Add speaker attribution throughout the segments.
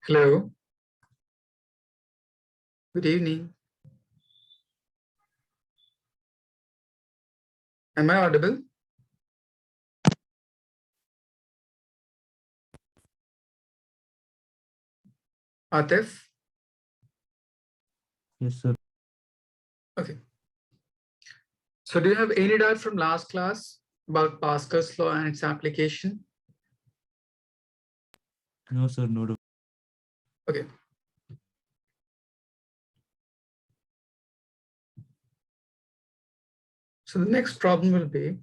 Speaker 1: Hello, good evening. Am I audible? Atif?
Speaker 2: Yes, sir.
Speaker 1: Okay. So do you have any doubt from last class about Pascal's law and its application?
Speaker 2: No, sir. No.
Speaker 1: Okay. So the next problem will be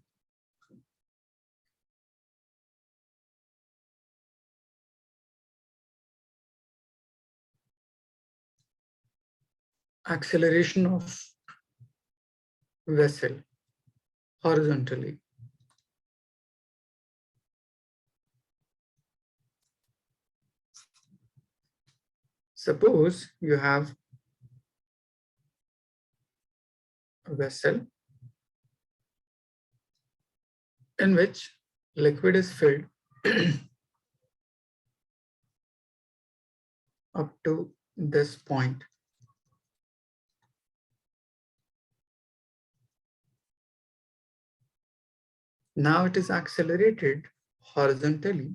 Speaker 1: acceleration of vessel horizontally. Suppose you have a vessel in which liquid is filled up to this point. Now it is accelerated horizontally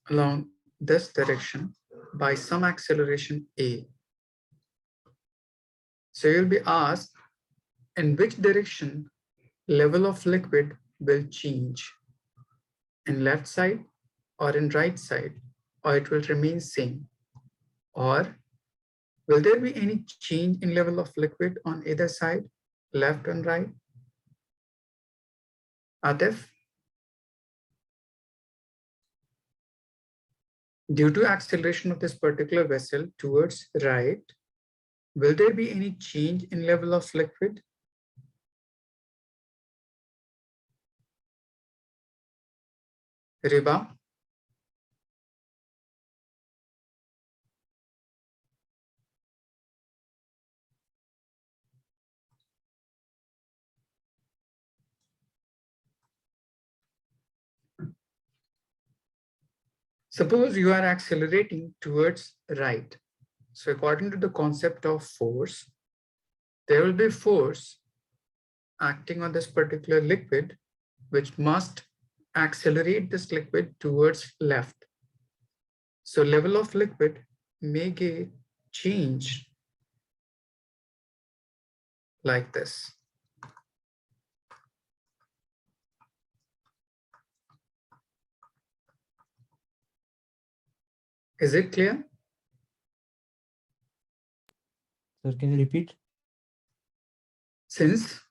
Speaker 1: along this direction by some acceleration A. So you'll be asked in which direction level of liquid will change, in left side or in right side, or it will remain same, or will there be any change in level of liquid on either side, left and right? Atif? Due to acceleration of this particular vessel towards right, will there be any change in level of liquid? Riba? Suppose you are accelerating towards right. So according to the concept of force, there will be force acting on this particular liquid, which must accelerate this liquid towards left. So level of liquid may get changed like this. Is it clear?
Speaker 2: Sir, can you repeat?
Speaker 1: Since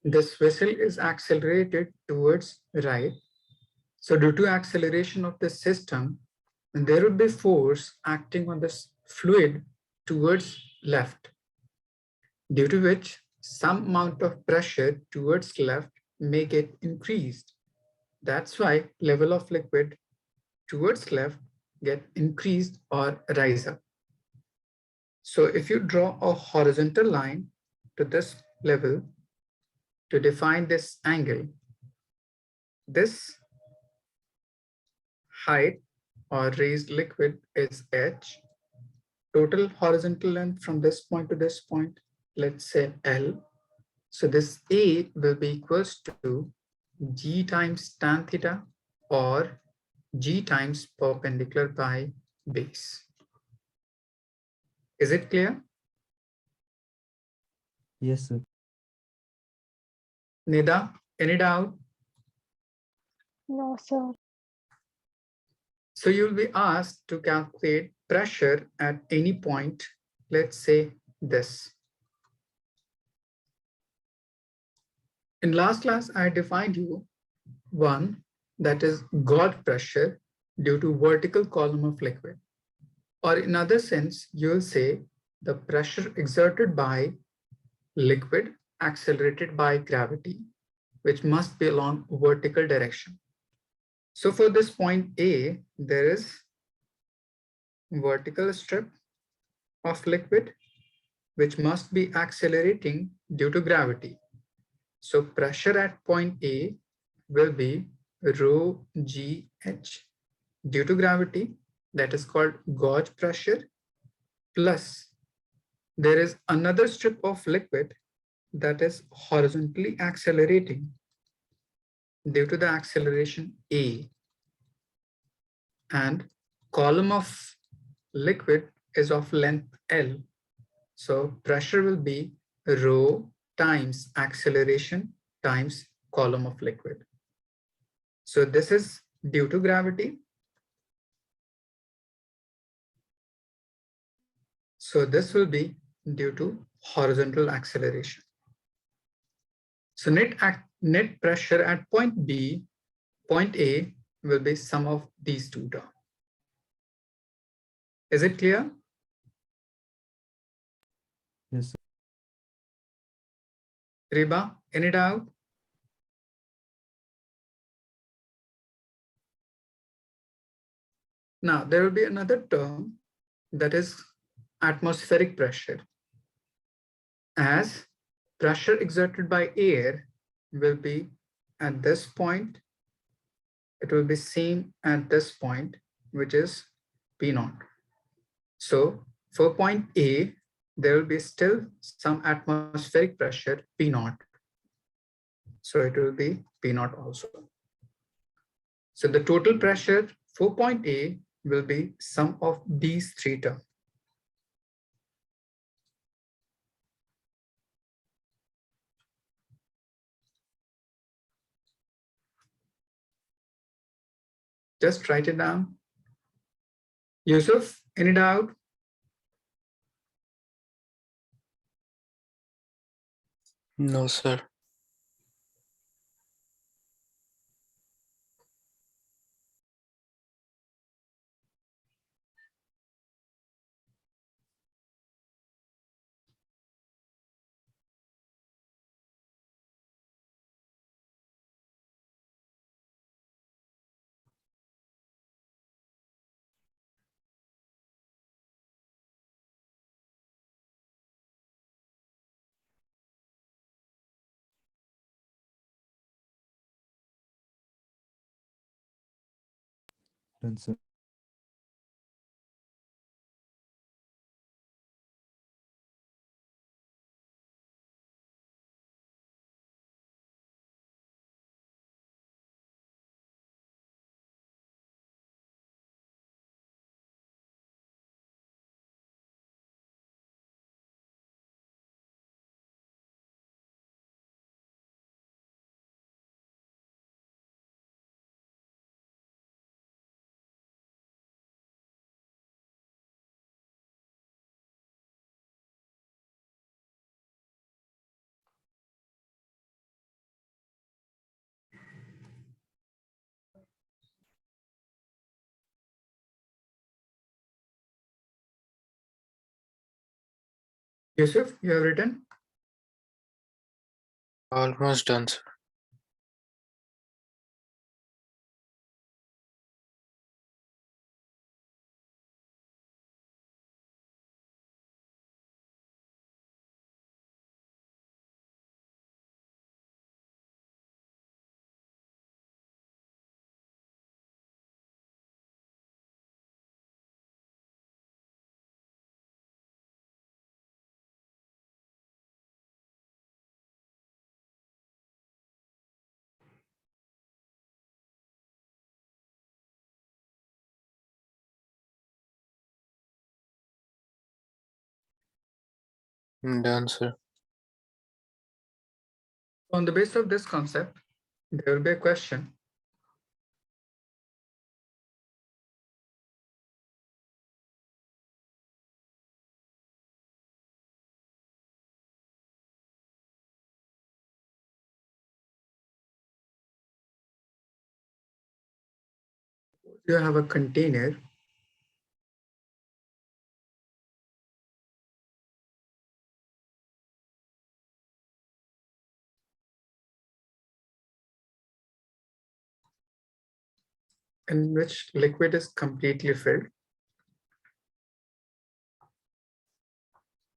Speaker 1: this vessel is accelerated towards right, so due to acceleration of the system, there will be force acting on this fluid towards left, due to which some amount of pressure towards left may get increased. That's why level of liquid towards left get increased or rise up. So if you draw a horizontal line to this level to define this angle, this height or raised liquid is h. Total horizontal length from this point to this point, let's say L. So this A will be equals to G times tan theta or G times perpendicular by base. Is it clear?
Speaker 2: Yes, sir.
Speaker 1: Nida, any doubt?
Speaker 3: No, sir.
Speaker 1: So you'll be asked to calculate pressure at any point, let's say this. In last class, I defined you one, that is God pressure due to vertical column of liquid. Or in other sense, you'll say the pressure exerted by liquid accelerated by gravity, which must be along vertical direction. So for this point A, there is vertical strip of liquid, which must be accelerating due to gravity. So pressure at point A will be rho GH due to gravity, that is called gauge pressure, plus there is another strip of liquid that is horizontally accelerating due to the acceleration A, and column of liquid is of length L. So pressure will be rho times acceleration times column of liquid. So this is due to gravity. So this will be due to horizontal acceleration. So net pressure at point B, point A will be sum of these two terms. Is it clear?
Speaker 2: Yes, sir.
Speaker 1: Riba, any doubt? Now there will be another term that is atmospheric pressure. As pressure exerted by air will be at this point, it will be same at this point, which is P0. So for point A, there will be still some atmospheric pressure P0. So it will be P0 also. So the total pressure for point A will be sum of these three terms. Just write it down. Yusuf, any doubt?
Speaker 4: No, sir.
Speaker 2: Done, sir.
Speaker 1: Yusuf, you have written?
Speaker 4: Almost done, sir. Done, sir.
Speaker 1: On the basis of this concept, there will be a question. You have a container in which liquid is completely filled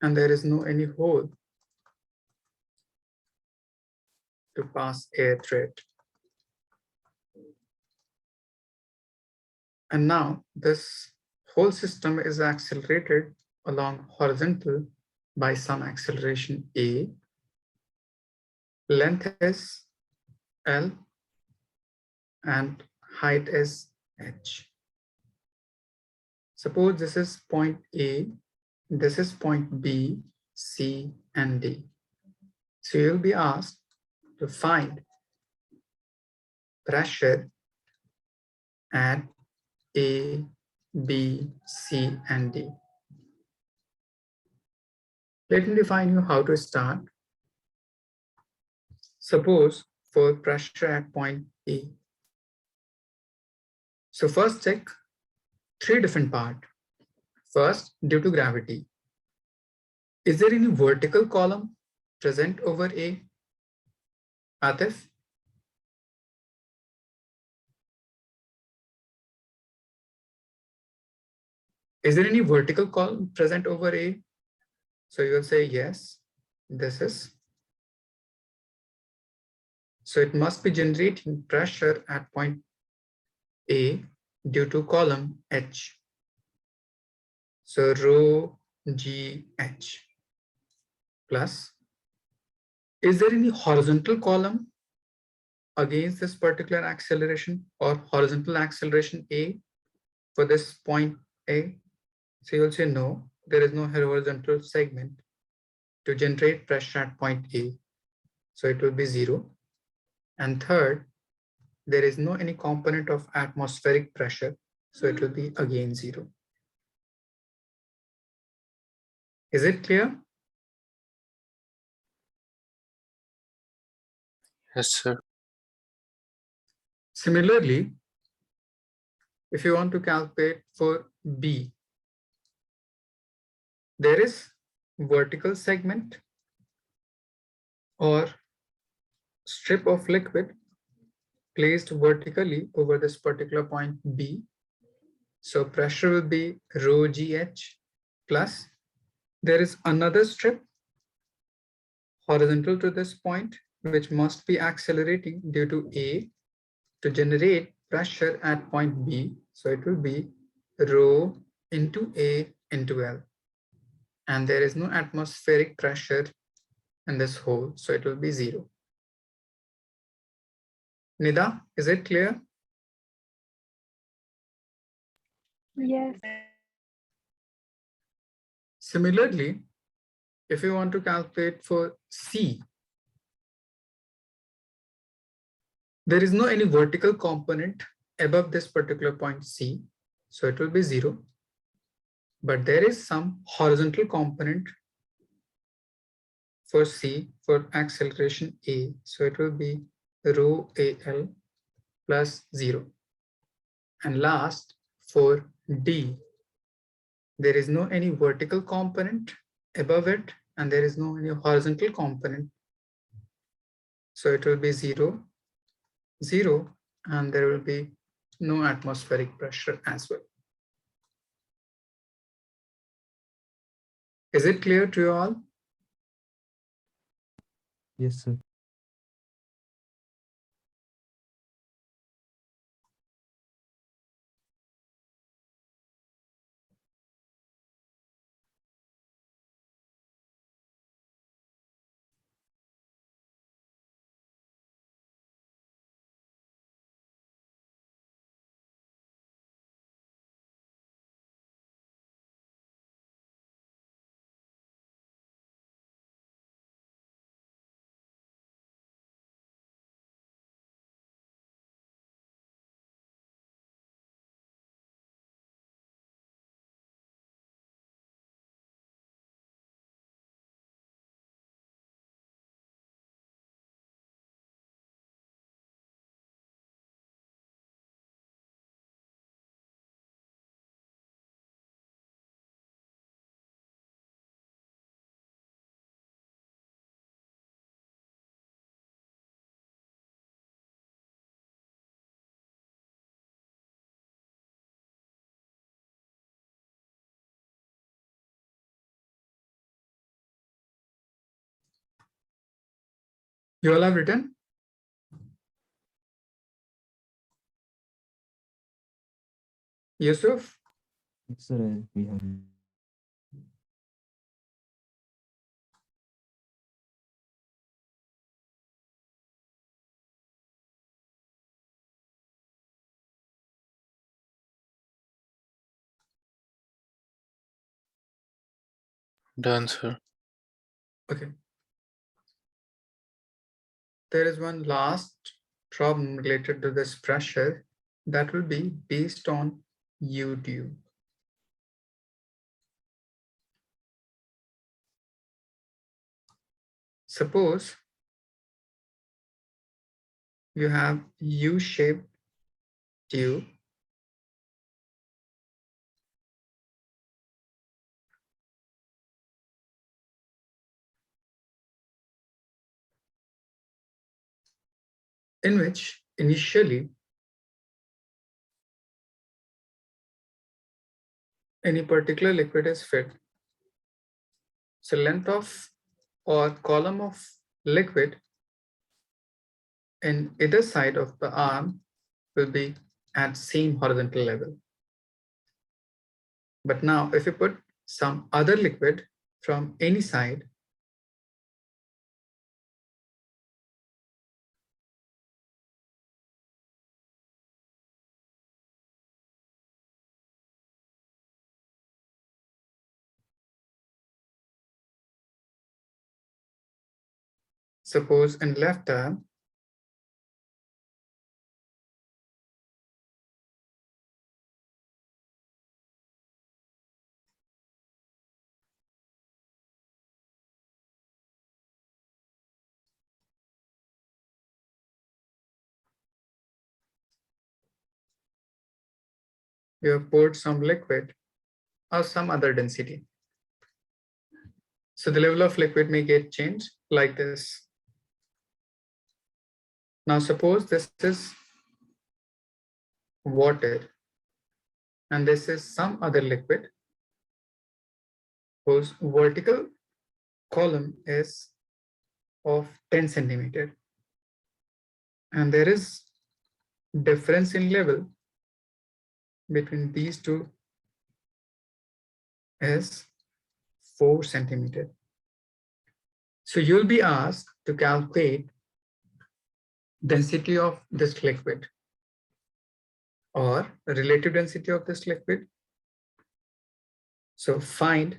Speaker 1: and there is no any hole. to pass air through it. And now this whole system is accelerated along horizontal by some acceleration A. Length is L and height is H. Suppose this is point A, this is point B, C, and D. So you'll be asked to find pressure at A, B, C, and D. Let me define you how to start. Suppose for pressure at point A. So first check three different parts. First, due to gravity. Is there any vertical column present over A? Atif? Is there any vertical column present over A? So you will say yes, this is. So it must be generating pressure at point A due to column H. So rho GH plus. Is there any horizontal column against this particular acceleration or horizontal acceleration A for this point A? So you'll say no, there is no horizontal segment to generate pressure at point A. So it will be 0. And third, there is no any component of atmospheric pressure. So it will be again 0. Is it clear?
Speaker 4: Yes, sir.
Speaker 1: Similarly, if you want to calculate for B, there is vertical segment or strip of liquid placed vertically over this particular point B. So pressure will be rho GH plus there is another strip horizontal to this point which must be accelerating due to A to generate pressure at point B. So it will be rho into A into L. And there is no atmospheric pressure in this hole, so it will be 0. Nida, is it clear?
Speaker 3: Yes.
Speaker 1: Similarly, if you want to calculate for C, there is no any vertical component above this particular point C, so it will be 0. But there is some horizontal component for C for acceleration A, so it will be rho AL plus 0. And last, for D, there is no any vertical component above it, and there is no any horizontal component. So it will be 0, 0, and there will be no atmospheric pressure as well. Is it clear to you all?
Speaker 2: Yes, sir.
Speaker 1: You all have written? Yusuf?
Speaker 2: Yes, sir. We have.
Speaker 4: Done, sir.
Speaker 1: Okay. There is one last problem related to this pressure that will be based on U due. Suppose you have U-shaped tube in which initially any particular liquid is fed. So length of or column of liquid in either side of the arm will be at same horizontal level. But now if you put some other liquid from any side, suppose in left arm, you have poured some liquid or some other density. So the level of liquid may get changed like this. Now suppose this is water and this is some other liquid whose vertical column is of 10 centimeter. And there is difference in level between these two is 4 centimeter. So you'll be asked to calculate density of this liquid or relative density of this liquid. So find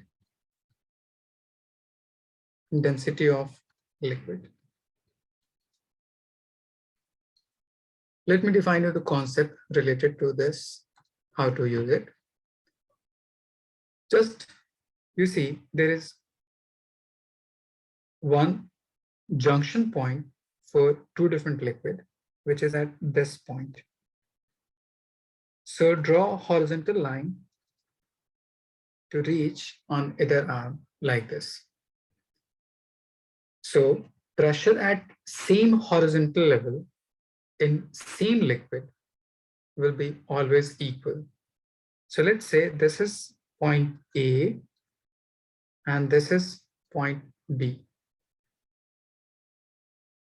Speaker 1: density of liquid. Let me define you the concept related to this, how to use it. Just, you see, there is one junction point for two different liquid, which is at this point. So draw a horizontal line to reach on either arm like this. So pressure at same horizontal level in same liquid will be always equal. So let's say this is point A and this is point B.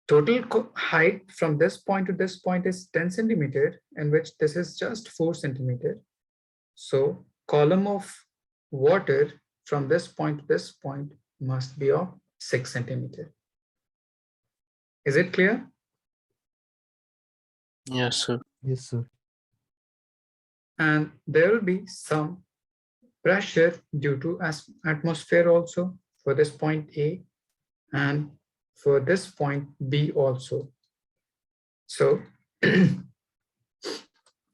Speaker 1: Total height from this point to this point is 10 centimeter, in which this is just 4 centimeter. So column of water from this point to this point must be of 6 centimeter. Is it clear?
Speaker 4: Yes, sir.
Speaker 2: Yes, sir.
Speaker 1: And there will be some pressure due to atmosphere also for this point A and for this point B also. So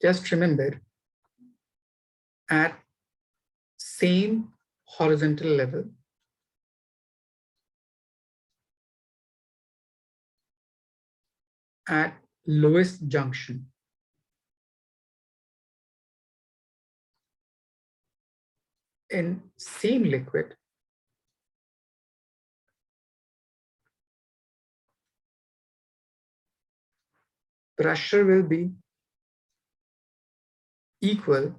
Speaker 1: just remember, at same horizontal level, at lowest junction, in same liquid, pressure will be equal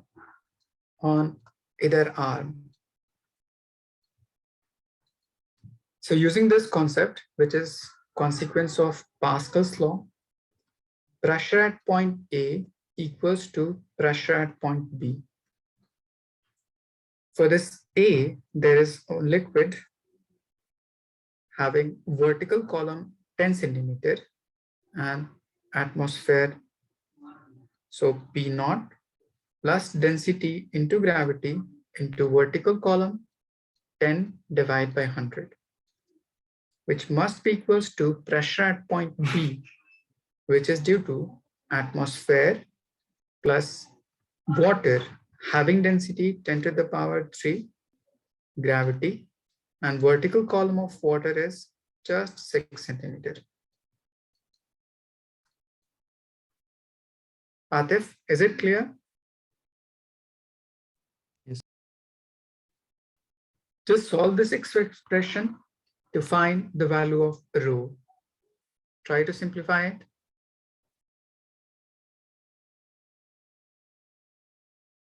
Speaker 1: on either arm. So using this concept, which is consequence of Pascal's law, pressure at point A equals to pressure at point B. For this A, there is a liquid having vertical column 10 centimeter and atmosphere. So P naught plus density into gravity into vertical column 10 divided by 100, which must be equals to pressure at point B, which is due to atmosphere plus water having density 10 to the power 3 gravity, and vertical column of water is just 6 centimeter. Atif, is it clear?
Speaker 2: Yes.
Speaker 1: Just solve this expression to find the value of rho. Try to simplify it.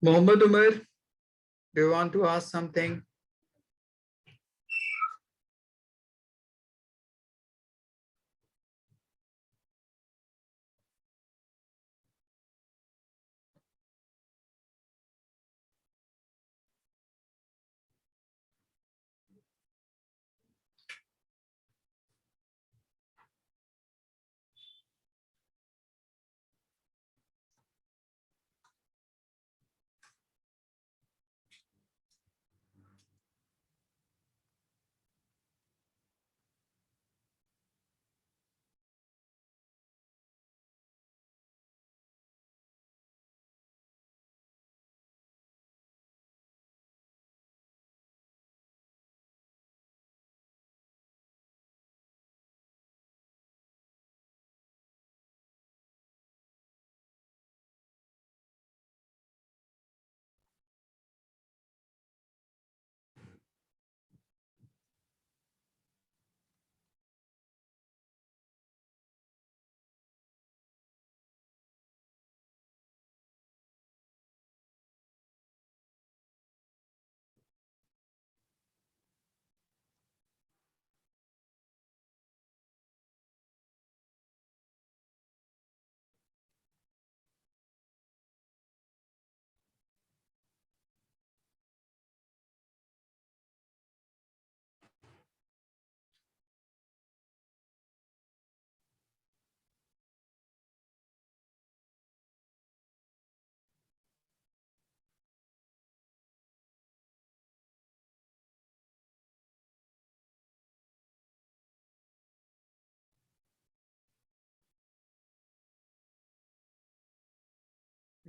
Speaker 1: Mohammad Umar, do you want to ask something?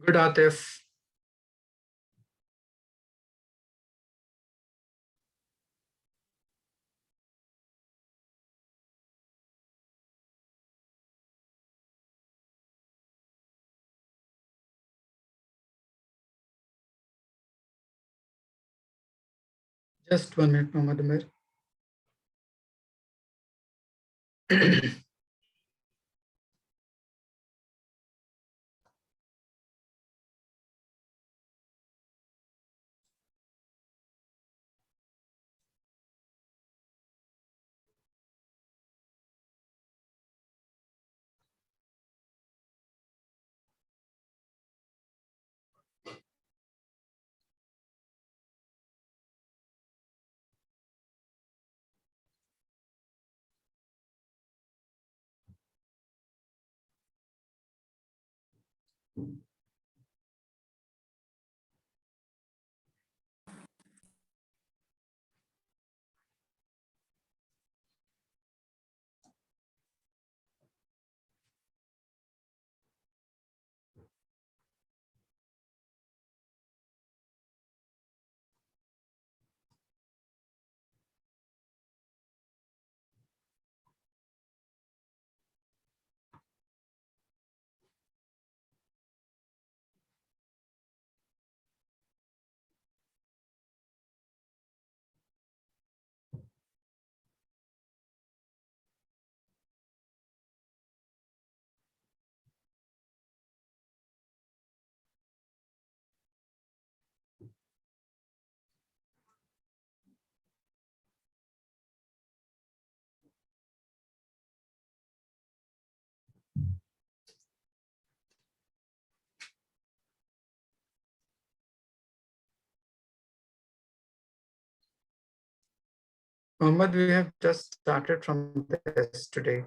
Speaker 1: Good, Atif. Just 1 minute, Mohammad Umar. Mohammed, we have just started from this today.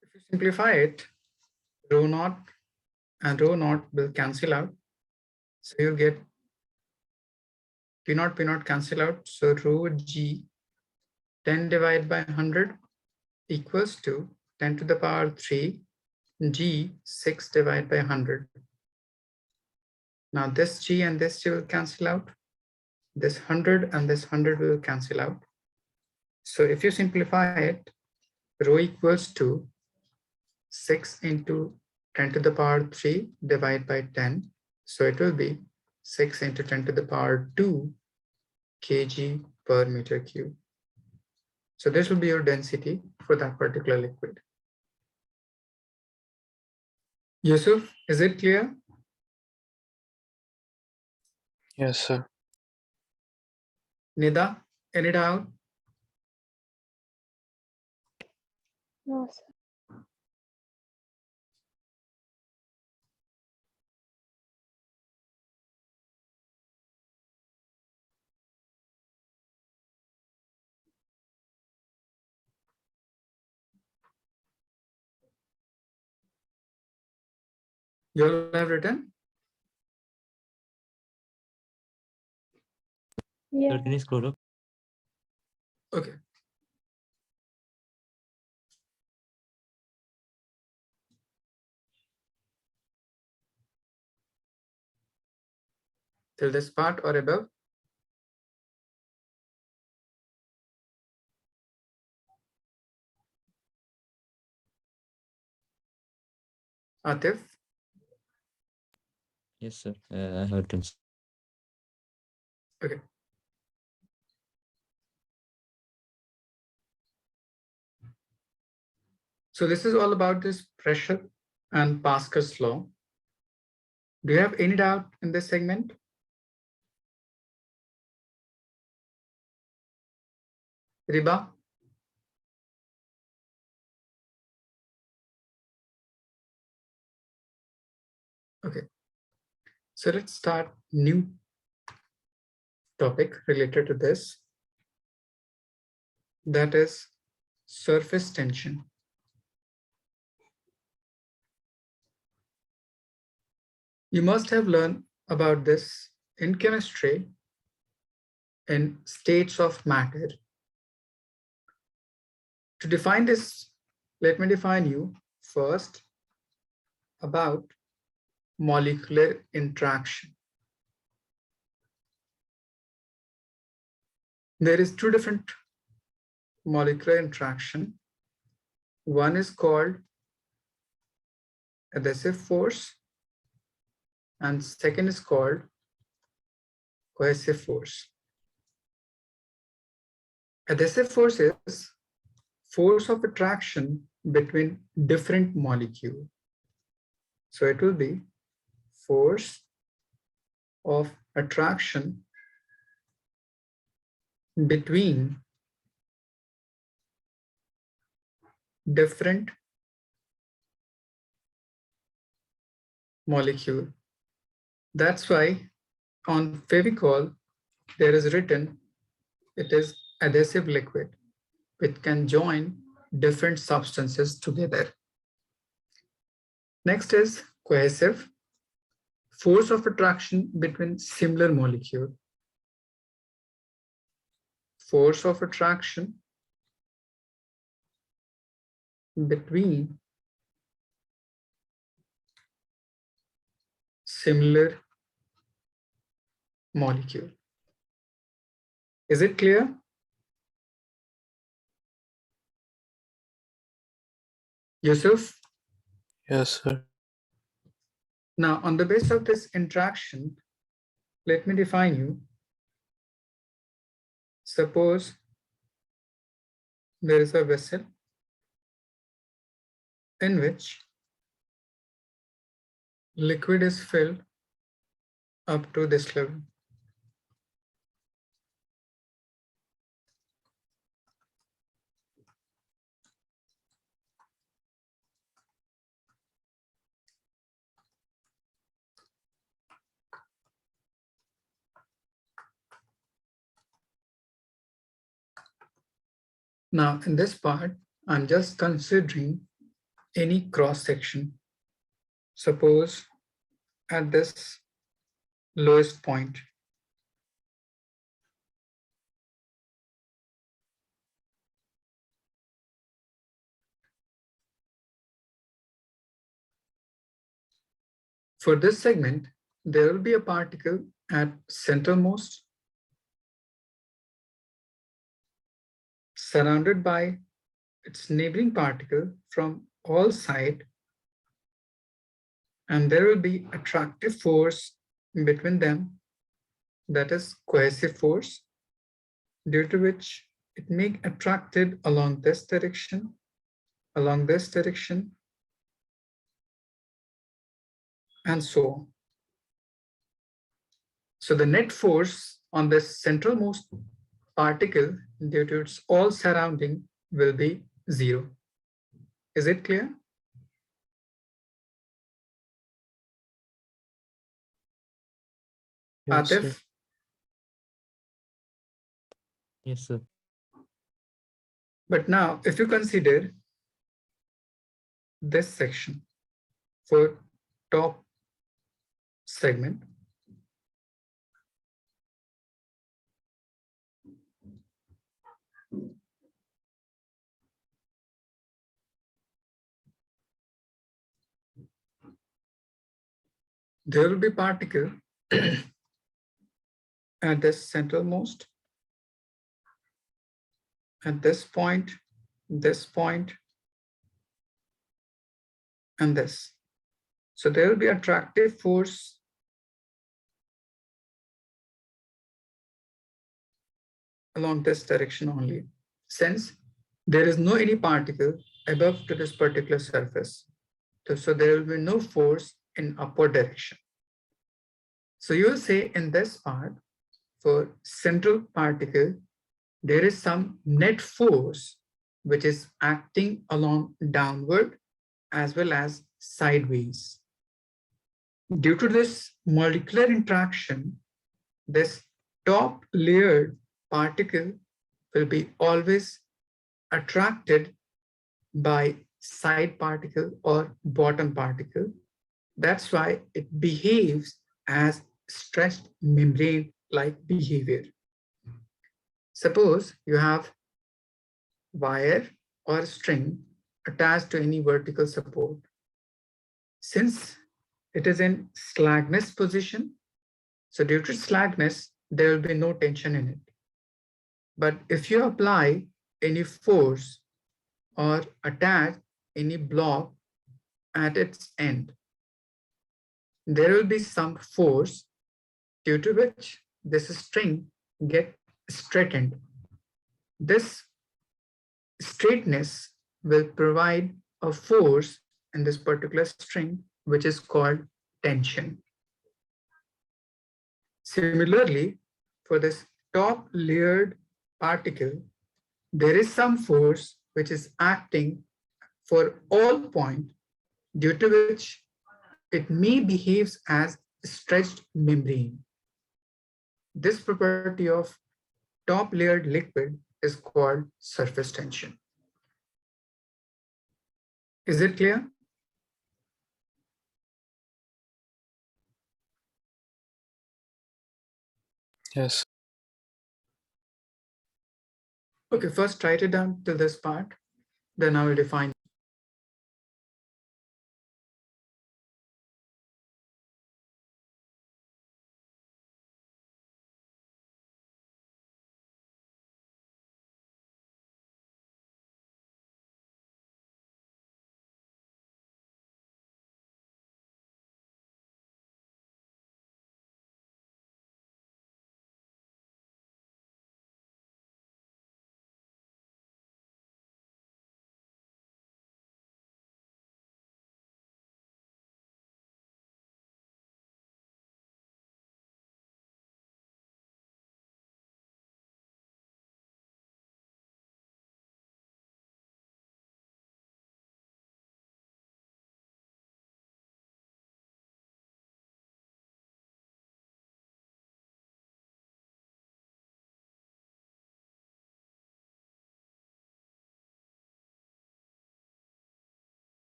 Speaker 1: If you simplify it, rho naught and rho naught will cancel out. So you'll get P naught cancel out. So rho G 10 divided by 100 equals to 10 to the power 3 G 6 divided by 100. Now this G and this G will cancel out. This 100 and this 100 will cancel out. So if you simplify it, rho equals to 6 into 10 to the power 3 divided by 10. So it will be 6 into 10 to the power 2 kg per meter cube. So this will be your density for that particular liquid. Yusuf, is it clear?
Speaker 4: Yes, sir.
Speaker 1: Nida, any doubt?
Speaker 3: No, sir.
Speaker 1: You all have written?
Speaker 3: Yeah.
Speaker 2: Sir, can you scroll up?
Speaker 1: Okay. Till this part or above? Atif?
Speaker 2: Yes, sir. I heard him.
Speaker 1: Okay. So this is all about this pressure and Pascal's law. Do you have any doubt in this segment? Riba? Okay. So let's start new topic related to this. That is surface tension. You must have learned about this in chemistry in states of matter. To define this, let me define you first about molecular interaction. There is two different molecular interaction. One is called adhesive force and second is called cohesive force. Adhesive force is force of attraction between different molecules. So it will be force of attraction between different molecule. That's why on Fevicol, there is written it is adhesive liquid. which can join different substances together. Next is cohesive, force of attraction between similar molecules. Force of attraction between similar molecule. Is it clear? Yusuf?
Speaker 4: Yes, sir.
Speaker 1: Now, on the basis of this interaction, let me define you. Suppose there is a vessel in which liquid is filled up to this level. Now, in this part, I'm just considering any cross section. Suppose at this lowest point. For this segment, there will be a particle at centermost, surrounded by its neighboring particle from all sides, and there will be attractive force between them, that is cohesive force, due to which it may be attracted along this direction, and so on. So the net force on this centralmost particle due to its all surrounding will be 0. Is it clear?
Speaker 4: Yes, sir.
Speaker 1: Atif?
Speaker 2: Yes, sir.
Speaker 1: But now, if you consider this section for top segment, there will be particle at this centralmost, at this point, and this. So there will be attractive force along this direction only, since there is no any particle above to this particular surface. So there will be no force in upward direction. So you will say in this part, for central particle, there is some net force which is acting along downward as well as sideways. Due to this molecular interaction, this top layered particle will be always attracted by side particle or bottom particle. That's why it behaves as stretched membrane like behavior. Suppose you have wire or string attached to any vertical support. Since it is in slackness position, so due to slackness, there will be no tension in it. But if you apply any force or attach any block at its end, there will be some force due to which this string gets straightened. This straightness will provide a force in this particular string, which is called tension. Similarly, for this top layered particle, there is some force which is acting for all points, due to which it may behave as stretched membrane. This property of top layered liquid is called surface tension. Is it clear?
Speaker 4: Yes.
Speaker 1: Okay, first write it down till this part, then I will define.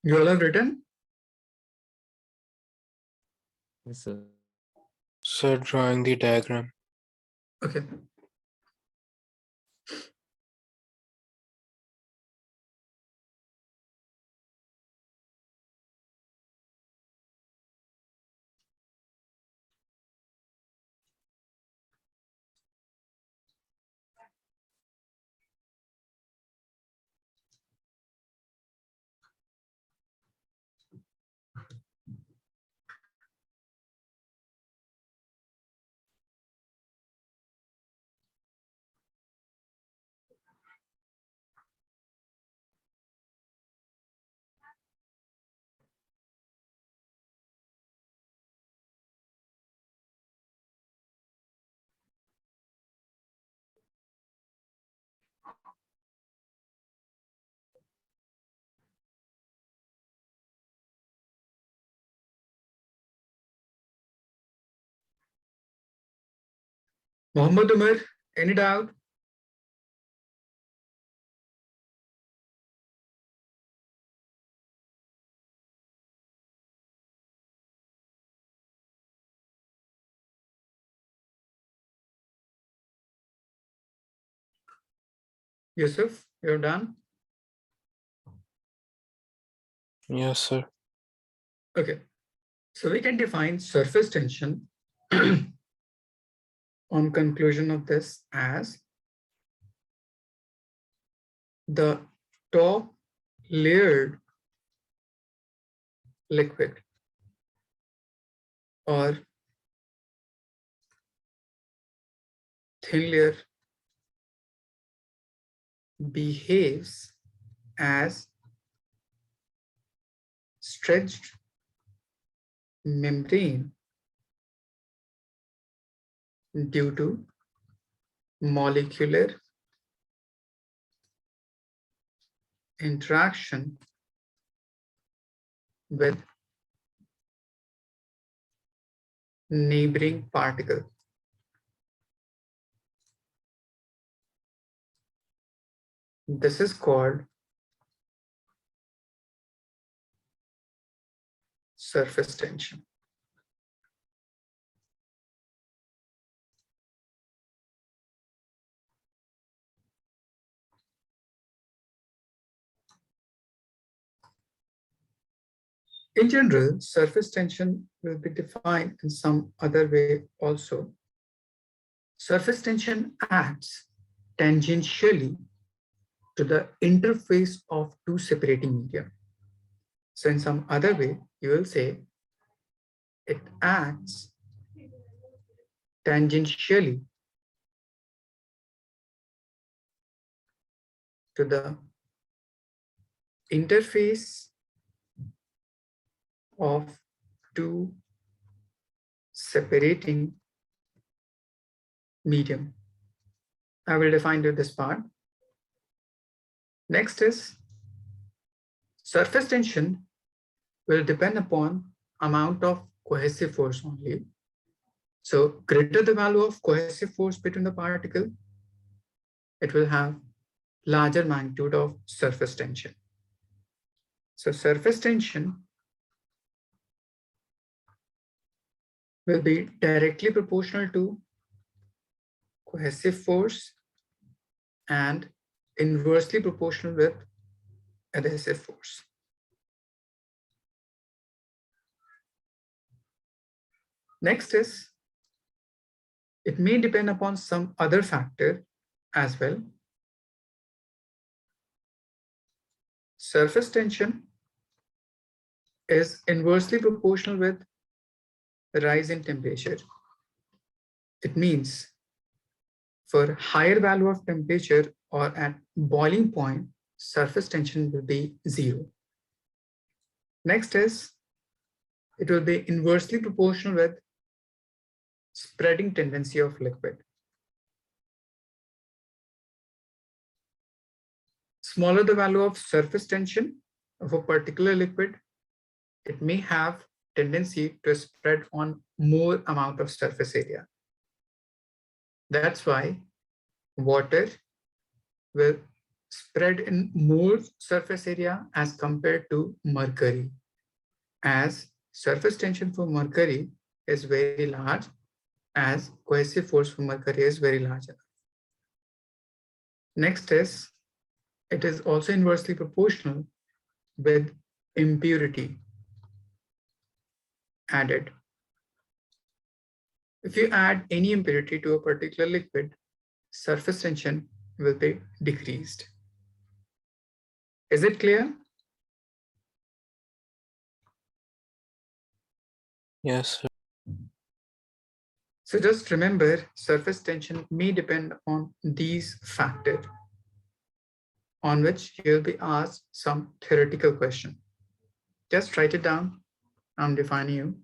Speaker 1: You all have written?
Speaker 2: Yes, sir.
Speaker 4: Sir, drawing the diagram.
Speaker 1: Okay. Mohammed Umar, any doubt? Yusuf, you're done?
Speaker 4: Yes, sir.
Speaker 1: Okay. So we can define surface tension on conclusion of this as the top layered liquid or thin layer behaves as stretched membrane due to molecular interaction with neighboring particle. This is called surface tension. In general, surface tension will be defined in some other way also. Surface tension acts tangentially to the interface of two separating media. So in some other way, you will say it acts tangentially to the interface of two separating medium. I will define this part. Next is surface tension will depend upon amount of cohesive force only. So greater the value of cohesive force between the particle, it will have larger magnitude of surface tension. So surface tension will be directly proportional to cohesive force and inversely proportional with adhesive force. Next is, it may depend upon some other factor as well. Surface tension is inversely proportional with rise in temperature. It means for higher value of temperature or at boiling point, surface tension will be 0. Next is, it will be inversely proportional with spreading tendency of liquid. Smaller the value of surface tension of a particular liquid, it may have tendency to spread on more amount of surface area. That's why water will spread in more surface area as compared to mercury, as surface tension for mercury is very large, as cohesive force for mercury is very large. Next is, it is also inversely proportional with impurity added. If you add any impurity to a particular liquid, surface tension will be decreased. Is it clear?
Speaker 4: Yes, sir.
Speaker 1: So just remember, surface tension may depend on these factors on which you'll be asked some theoretical question. Just write it down. I'm defining you.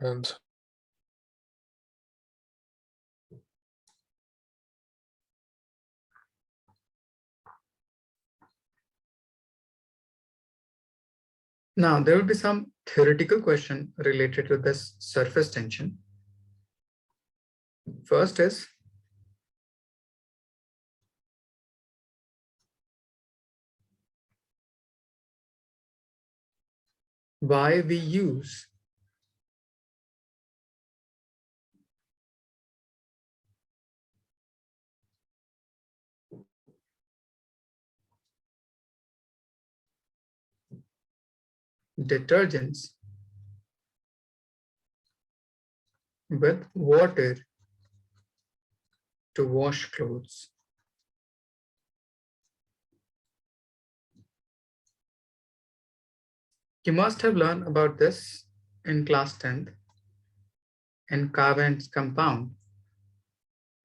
Speaker 4: And
Speaker 1: Now, there will be some theoretical question related to this surface tension. First is, why we use detergents with water to wash clothes. You must have learned about this in class 10th. In carbon compound,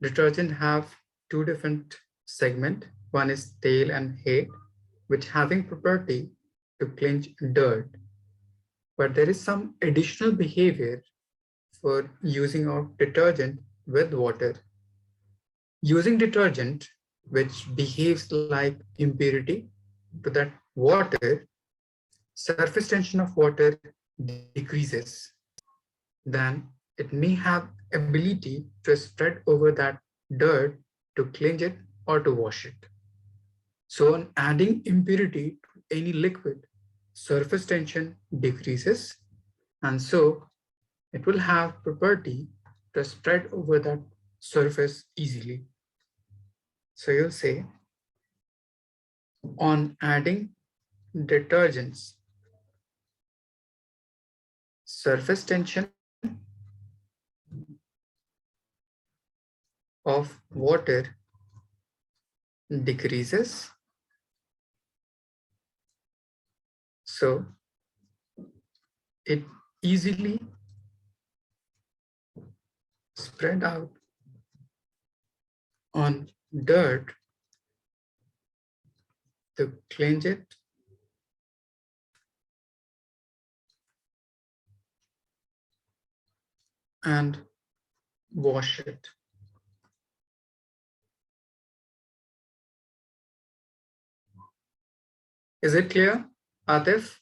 Speaker 1: detergent have two different segments. One is tail and head, which having property to cleanse dirt. But there is some additional behavior for using of detergent with water. Using detergent, which behaves like impurity to that water, surface tension of water decreases. Then it may have ability to spread over that dirt to cleanse it or to wash it. So on adding impurity to any liquid, surface tension decreases, and so it will have property to spread over that surface easily. So you'll say on adding detergents, surface tension of water decreases. So it easily spread out on dirt to cleanse it and wash it. Is it clear, Atif?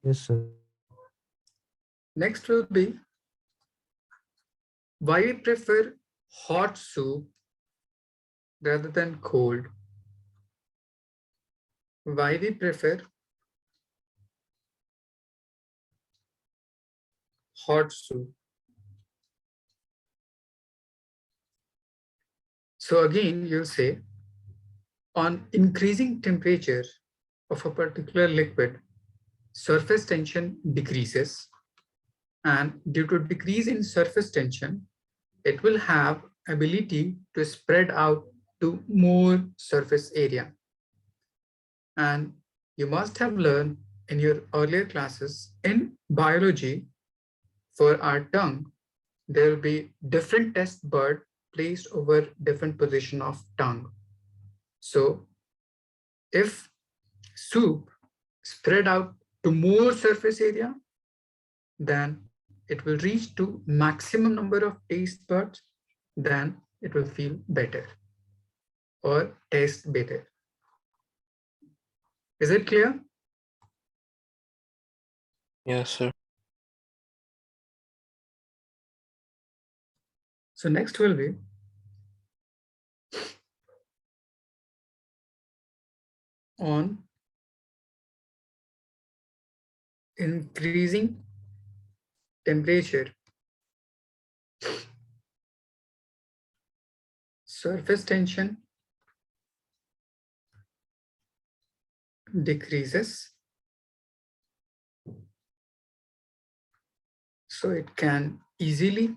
Speaker 2: Yes, sir.
Speaker 1: Next will be why we prefer hot soup rather than cold. Why we prefer hot soup. So again, you'll say on increasing temperature of a particular liquid, surface tension decreases, and due to decrease in surface tension, it will have ability to spread out to more surface area. And you must have learned in your earlier classes in biology, for our tongue, there will be different test bud placed over different position of tongue. So if soup spread out to more surface area, then it will reach to maximum number of taste buds, then it will feel better or taste better. Is it clear?
Speaker 4: yes, sir.
Speaker 1: So next will be on increasing temperature, surface tension decreases, so it can easily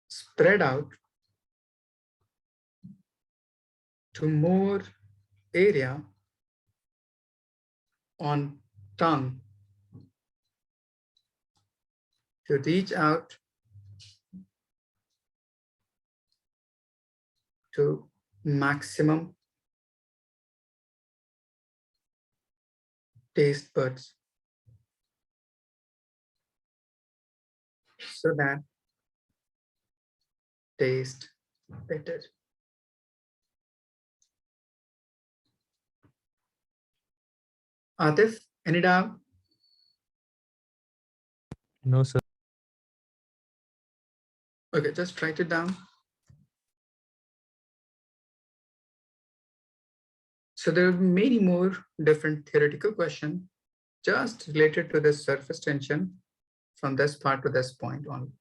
Speaker 1: spread out to more area on tongue to reach out to maximum taste buds so that taste better. Atif, any doubt?
Speaker 2: No, sir.
Speaker 1: Okay, just write it down. So there are many more different theoretical questions just related to this surface tension from this part to this point only.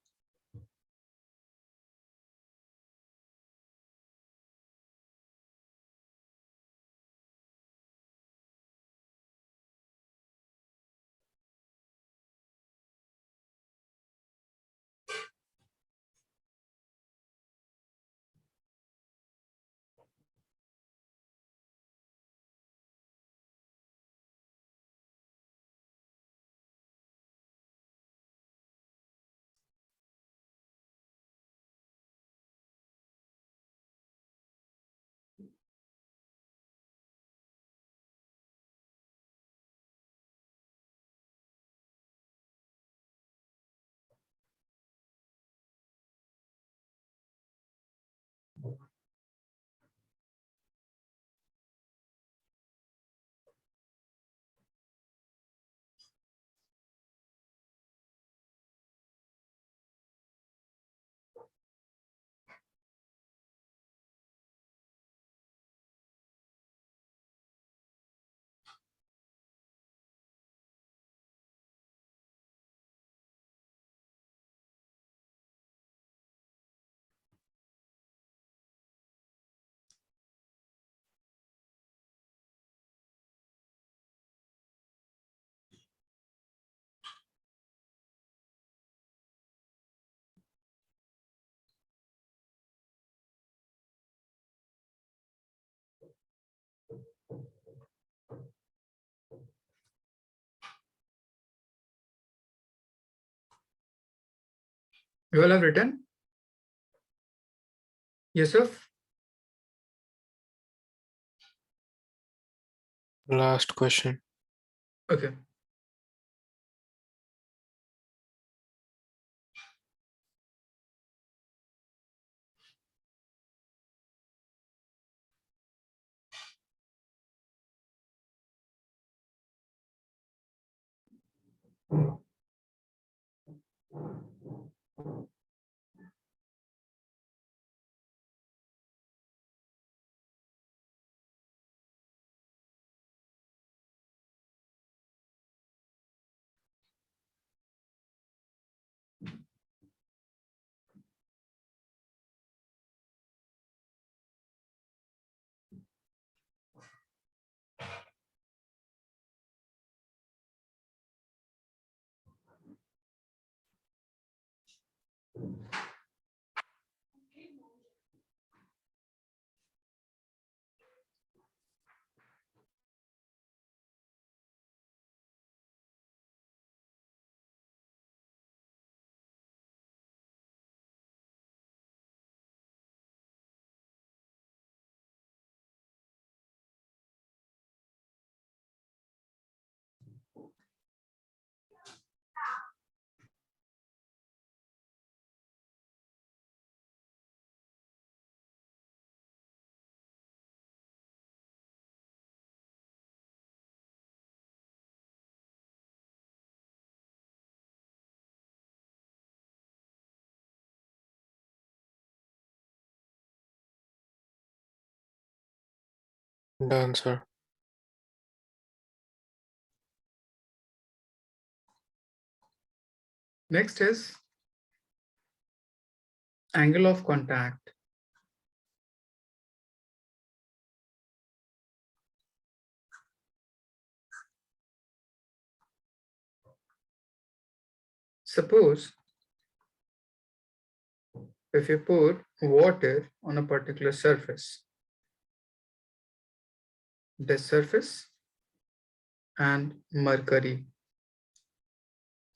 Speaker 1: You all have written? Yusuf?
Speaker 4: Last question.
Speaker 1: Okay.
Speaker 4: Done, sir.
Speaker 1: Next is angle of contact. Suppose if you put water on a particular surface, this surface and mercury,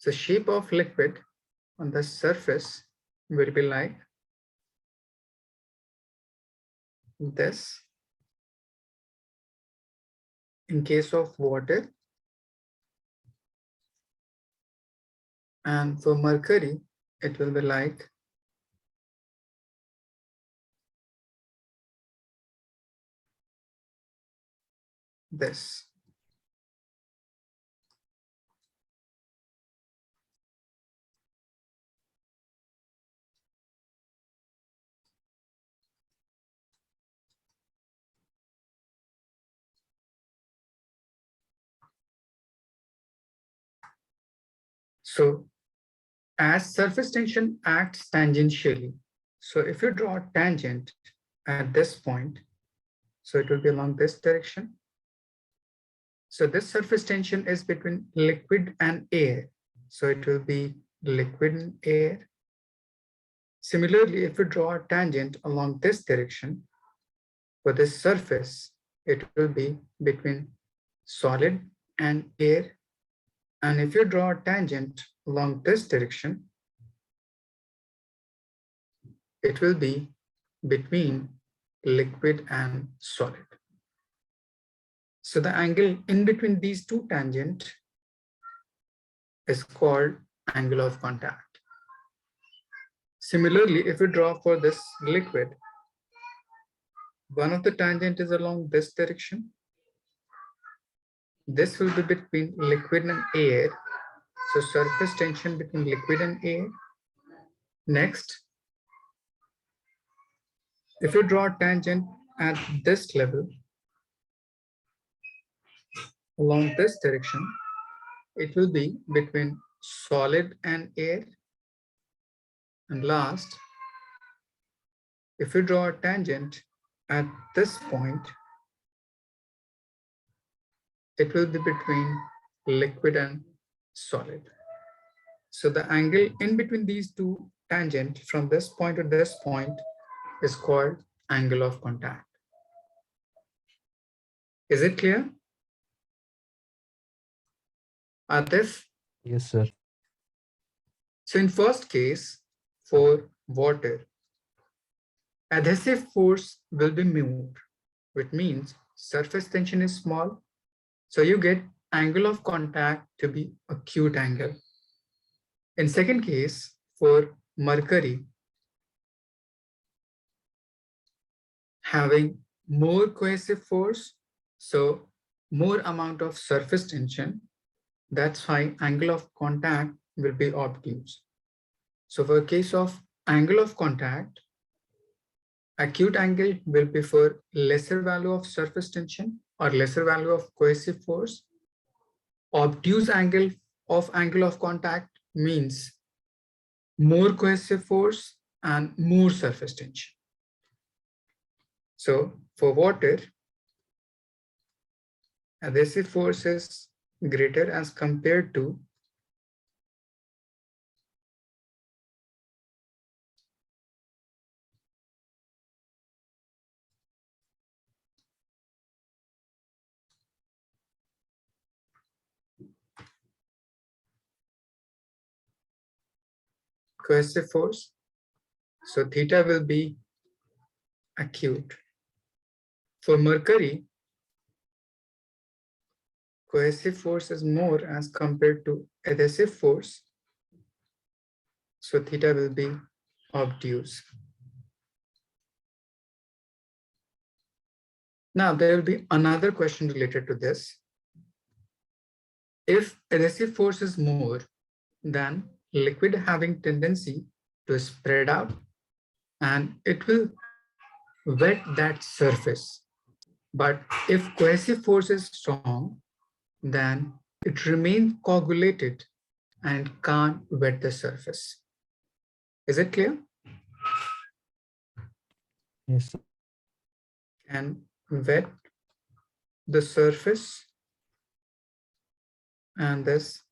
Speaker 1: the shape of liquid on the surface will be like this. In case of water, And for mercury, it will be like this. So as surface tension acts tangentially, so if you draw a tangent at this point, so it will be along this direction. So this surface tension is between liquid and air. So it will be liquid and air. Similarly, if we draw a tangent along this direction, for this surface, it will be between solid and air. And if you draw a tangent along this direction, it will be between liquid and solid. So the angle in between these two tangents is called angle of contact. Similarly, if we draw for this liquid, one of the tangent is along this direction. This will be between liquid and air. So surface tension between liquid and air. Next, if you draw a tangent at this level, along this direction, it will be between solid and air. And last, if you draw a tangent at this point, it will be between liquid and solid. So the angle in between these two tangents from this point to this point is called angle of contact. Is it clear? Atif?
Speaker 2: Yes, sir.
Speaker 1: So in first case, for water, adhesive force will be moved, which means surface tension is small. So you get angle of contact to be acute angle. In second case, for mercury, having more cohesive force, so more amount of surface tension, that's why angle of contact will be obtuse. So for case of angle of contact, acute angle will be for lesser value of surface tension or lesser value of cohesive force. Obtuse angle of contact means more cohesive force and more surface tension. So for water, adhesive force is greater as compared to cohesive force. So theta will be acute. For mercury, cohesive force is more as compared to adhesive force. So theta will be obtuse. Now there will be another question related to this. If adhesive force is more, then liquid having tendency to spread out and it will wet that surface. But if cohesive force is strong, then it remains coagulated and can't wet the surface. Is it clear?
Speaker 2: Yes, sir.
Speaker 1: And wet the surface and this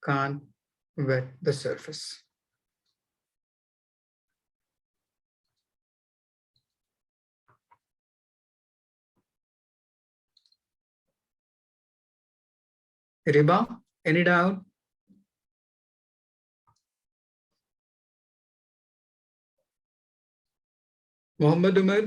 Speaker 1: can't wet the surface. Riba, any doubt? Muhammad Umar?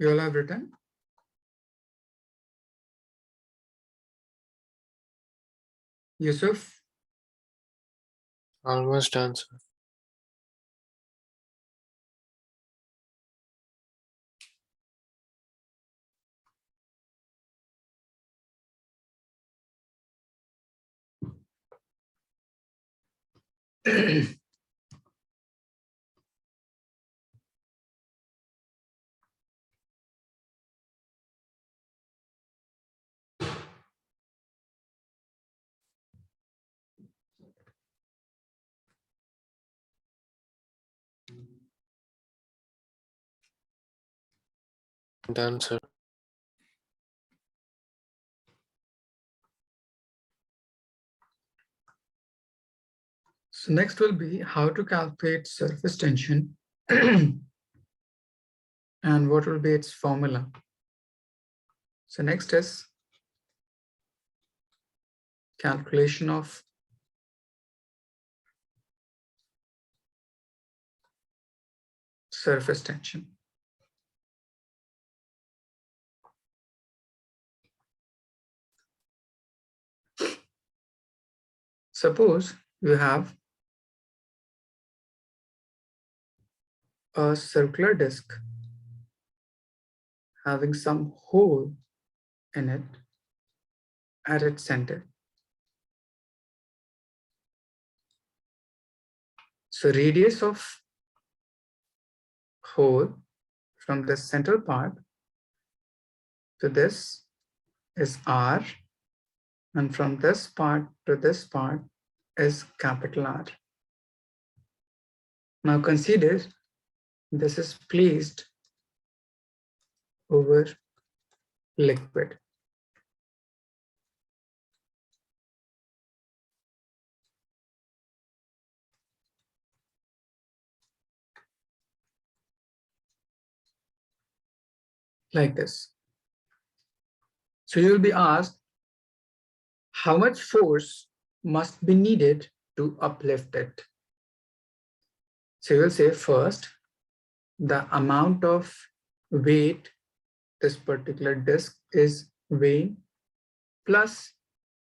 Speaker 1: You all have written? Yusuf,
Speaker 4: Almost done, sir. Done, sir.
Speaker 1: so next will be how to calculate surface tension and what will be its formula. So next is calculation of surface tension. Suppose you have a circular disc having some hole in it at its center. So radius of hole from the central part to this is R, and from this part to this part is capital R. Now consider this is placed over liquid. Like this. So you will be asked how much force must be needed to uplift it. So you will say first the amount of weight this particular disc is weighing, plus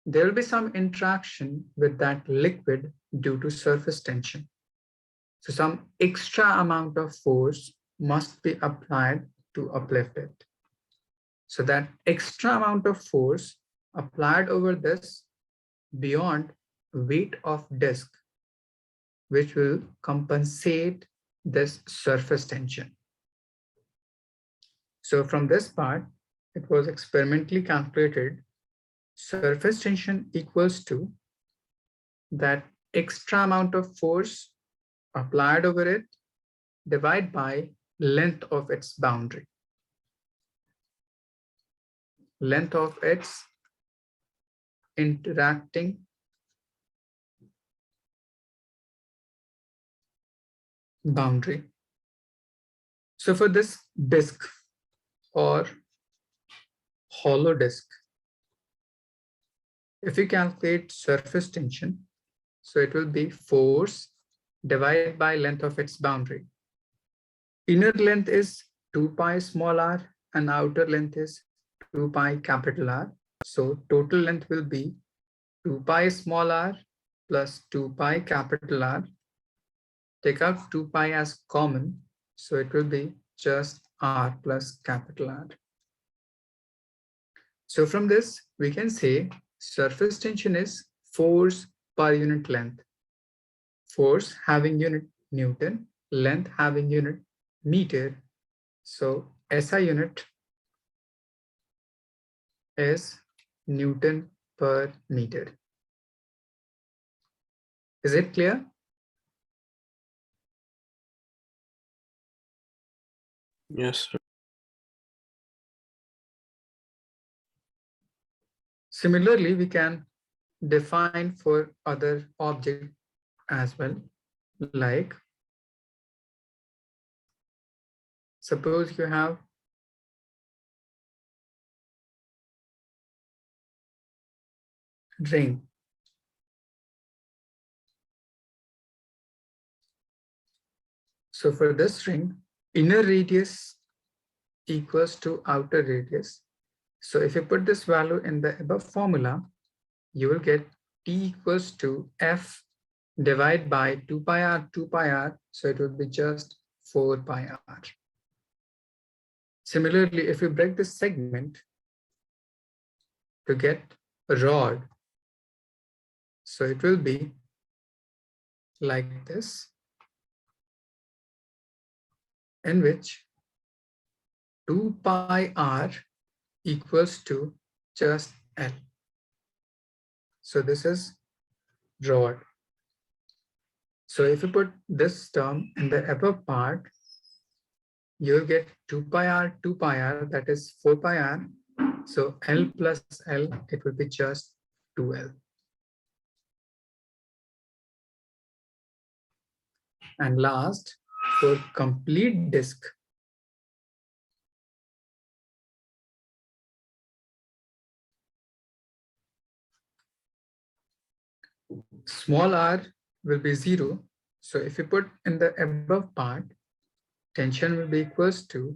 Speaker 1: there will be some interaction with that liquid due to surface tension. So some extra amount of force must be applied to uplift it. So that extra amount of force applied over this beyond weight of disc, which will compensate this surface tension. So from this part, it was experimentally calculated surface tension equals to that extra amount of force applied over it divided by length of its boundary. Length of its interacting boundary. So for this disk or hollow disk, if you calculate surface tension, so it will be force divided by length of its boundary. Inner length is 2 pi small r and outer length is 2 pi capital R. So total length will be 2 pi small r plus 2 pi capital R. Take out 2 pi as common, so it will be just R plus capital R. So from this, we can say surface tension is force per unit length. Force having unit Newton, length having unit meter. So SI unit is Newton per meter. Is it clear?
Speaker 4: Yes, sir.
Speaker 1: Similarly, we can define for other object as well, like suppose you have ring. So for this ring, inner radius equals to outer radius. So if you put this value in the above formula, you will get T equals to F divided by 2 pi r, 2 pi r. So it would be just 4 pi r. Similarly, if we break this segment to get a rod, so it will be like this, in which 2 pi r equals to just L. So this is rod. So if you put this term in the above part, you'll get 2 pi r, 2 pi r, that is 4 pi r. So L plus L, it will be just 2L. And last, for complete disk, small r will be 0. So if you put in the above part, tension will be equals to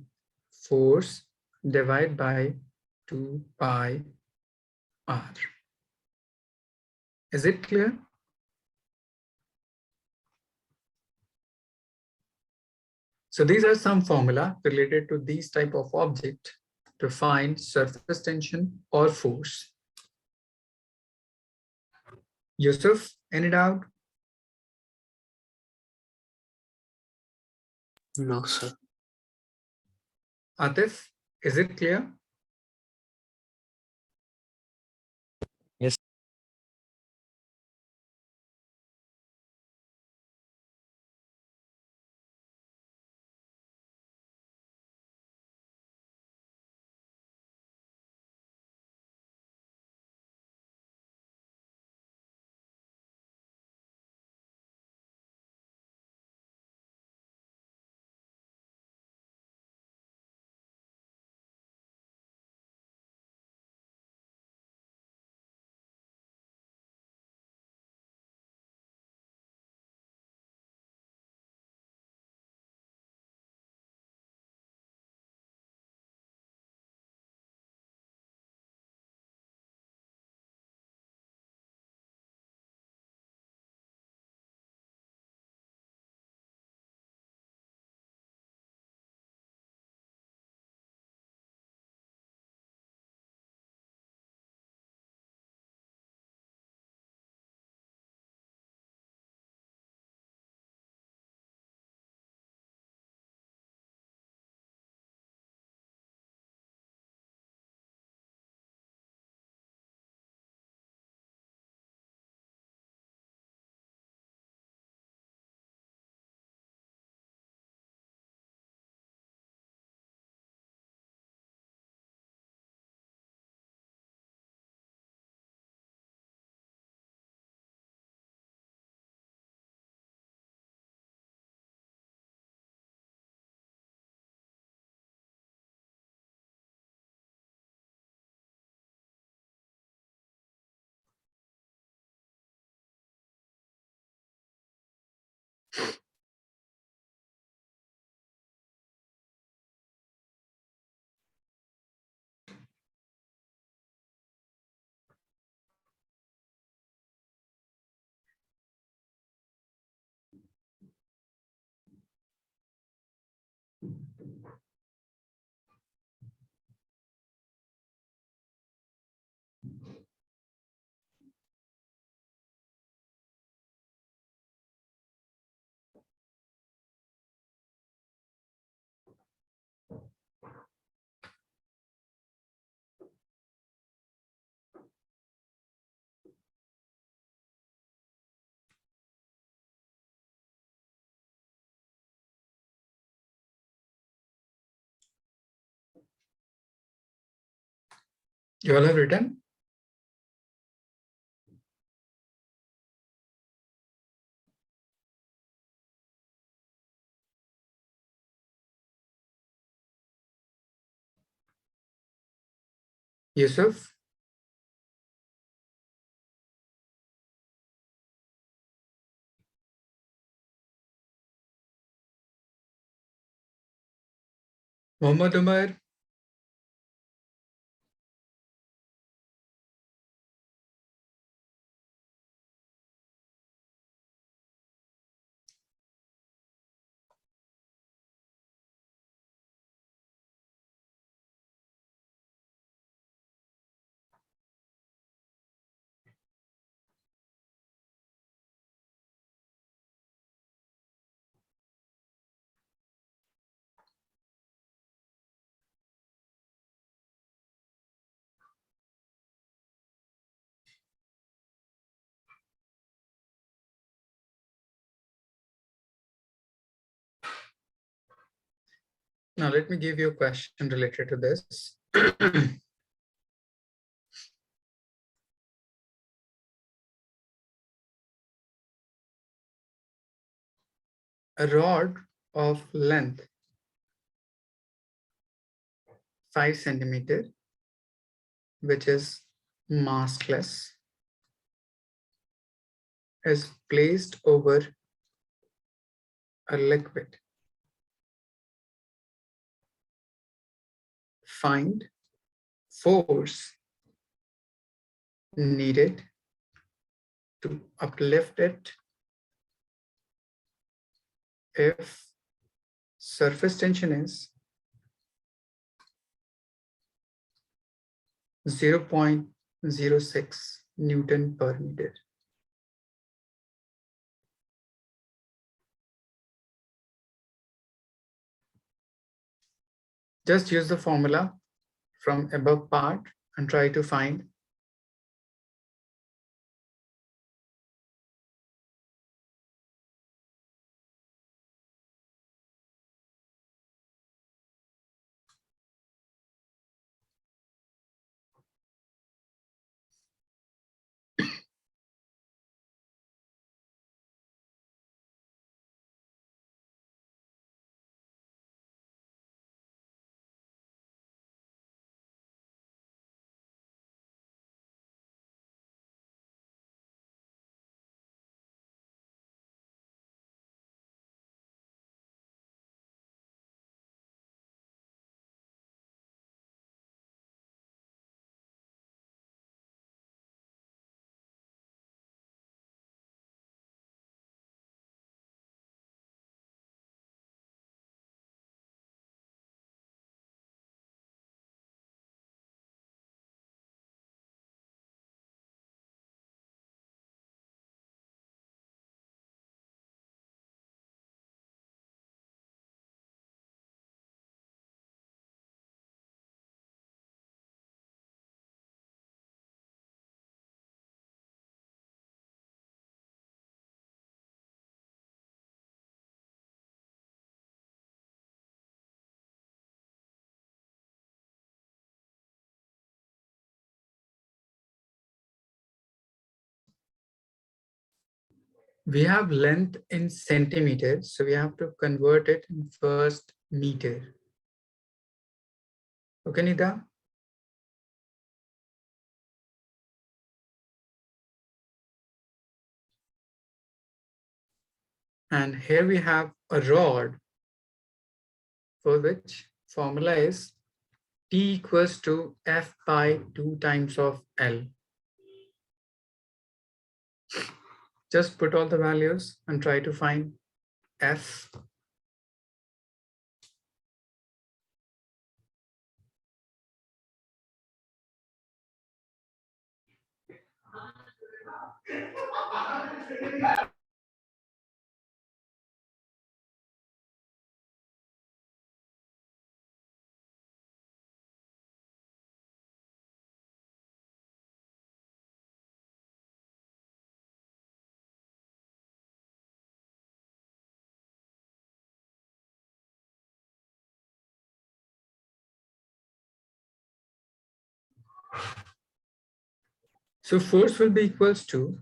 Speaker 1: force divided by 2 pi r. Is it clear? So these are some formula related to these type of object to find surface tension or force. Yusuf, any doubt?
Speaker 4: No, sir.
Speaker 1: Atif, is it clear?
Speaker 2: Yes.
Speaker 1: You all have written? Yusuf? Muhammad Umar? Now let me give you a question related to this. A rod of length 5 centimeter, which is massless, is placed over a liquid. Find force needed to uplift it if surface tension is 0.06 Newton per meter. Just use the formula from above part and try to find we have length in centimeters, so we have to convert it in first meter. Okay, Nida? And here we have a rod for which formula is T equals to F by 2 times of L. Just put all the values and try to find F. So force will be equals to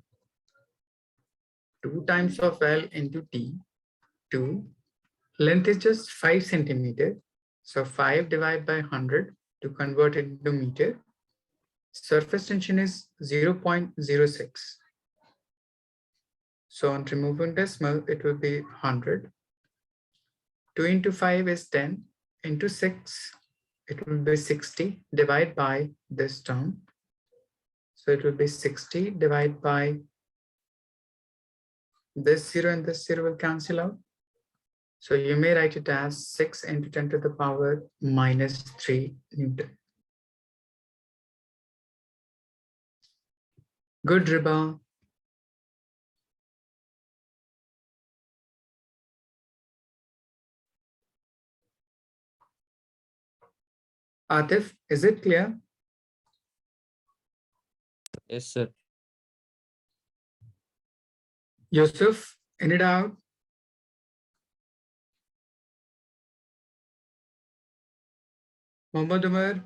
Speaker 1: 2 times of L into T. 2. Length is just 5 centimeter. So 5 divided by 100 to convert it into meter. Surface tension is 0.06. So on removing decimal, it will be 100. 2 into 5 is 10. Into 6, it will be 60 divided by this term. So it will be 60 divided by this 0 and this 0 will cancel out. So you may write it as 6 into 10 to the power minus 3 Newton. Good, Riba. Atif, is it clear?
Speaker 2: Yes, sir.
Speaker 1: Yusuf, any doubt? Mohammad Umar.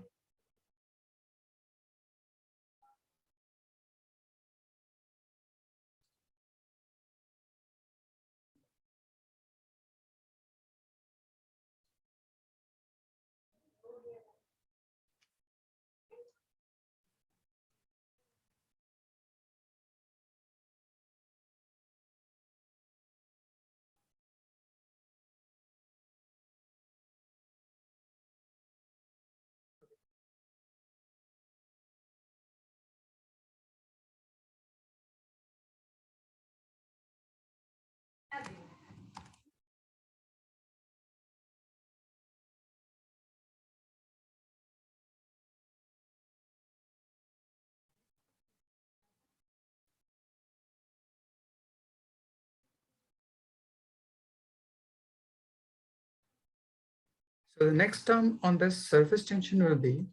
Speaker 1: So the next term on this surface tension will be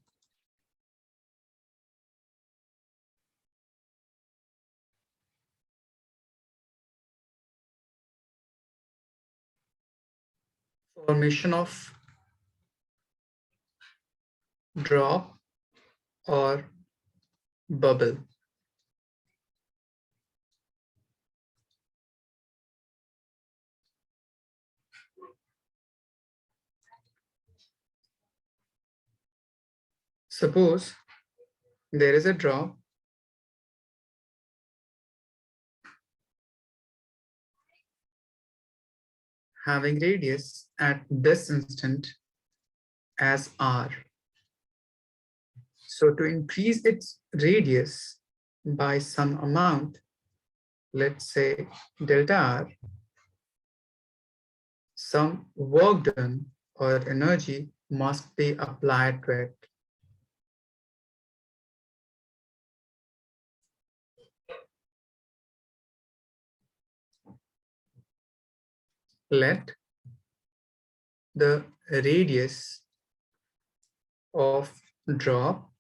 Speaker 1: formation of drop or bubble. Suppose there is a drop having radius at this instant as r. So to increase its radius by some amount, let's say delta r, some work done or energy must be applied to it. Let the radius of drop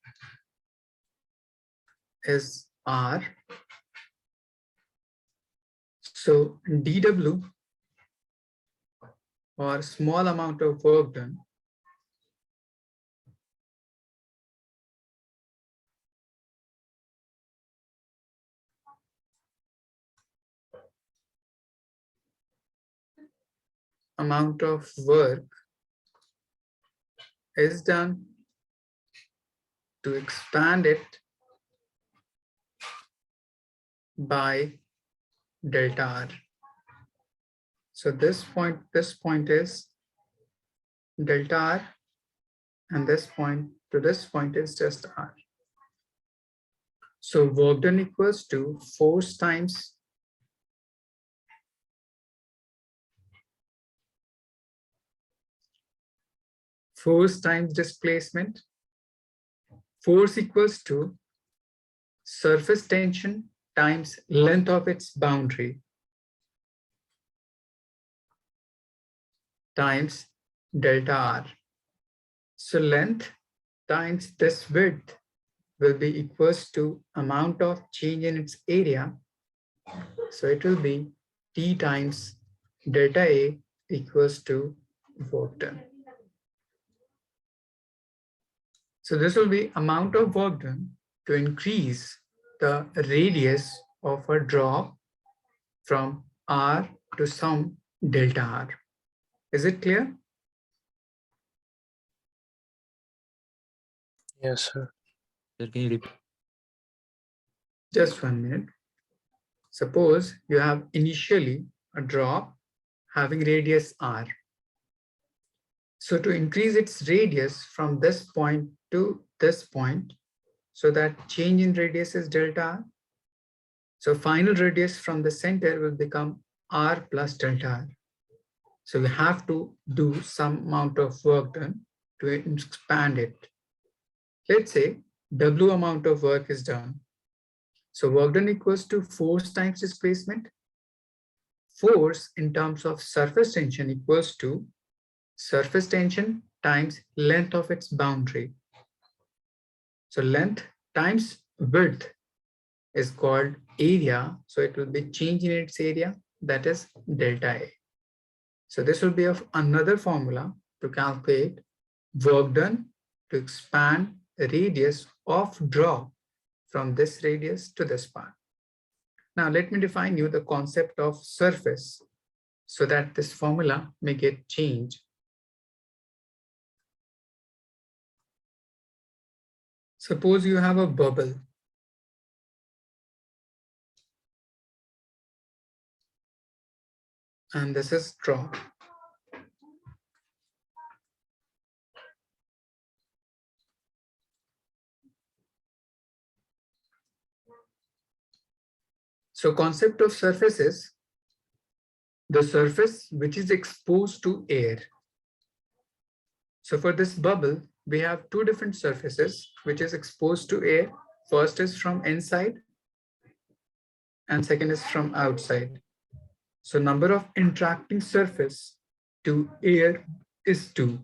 Speaker 1: is r. So dW, or small amount of work done, amount of work is done to expand it by delta r. So this point is delta r, and this point to this point is just r. So work done equals to force times displacement. Force equals to surface tension times length of its boundary times delta r. So length times this width will be equals to amount of change in its area. So it will be T times delta A equals to work done. So this will be amount of work done to increase the radius of a drop from R to some delta R. Is it clear?
Speaker 4: Yes, sir.
Speaker 2: Sir, can you repeat?
Speaker 1: Just 1 minute. Suppose you have initially a drop having radius R. So to increase its radius from this point to this point, so that change in radius is delta R. So final radius from the center will become R plus delta R. So we have to do some amount of work done to expand it. Let's say W amount of work is done. So work done equals to force times displacement. Force in terms of surface tension equals to surface tension times length of its boundary. So length times width is called area. So it will be change in its area, that is delta A. So this will be of another formula to calculate work done to expand the radius of drop from this radius to this part. Now let me define you the concept of surface so that this formula may get changed. Suppose you have a bubble and this is drop. So concept of surface is the surface which is exposed to air. So for this bubble, we have two different surfaces which is exposed to air. First is from inside and second is from outside. So number of interacting surface to air is 2.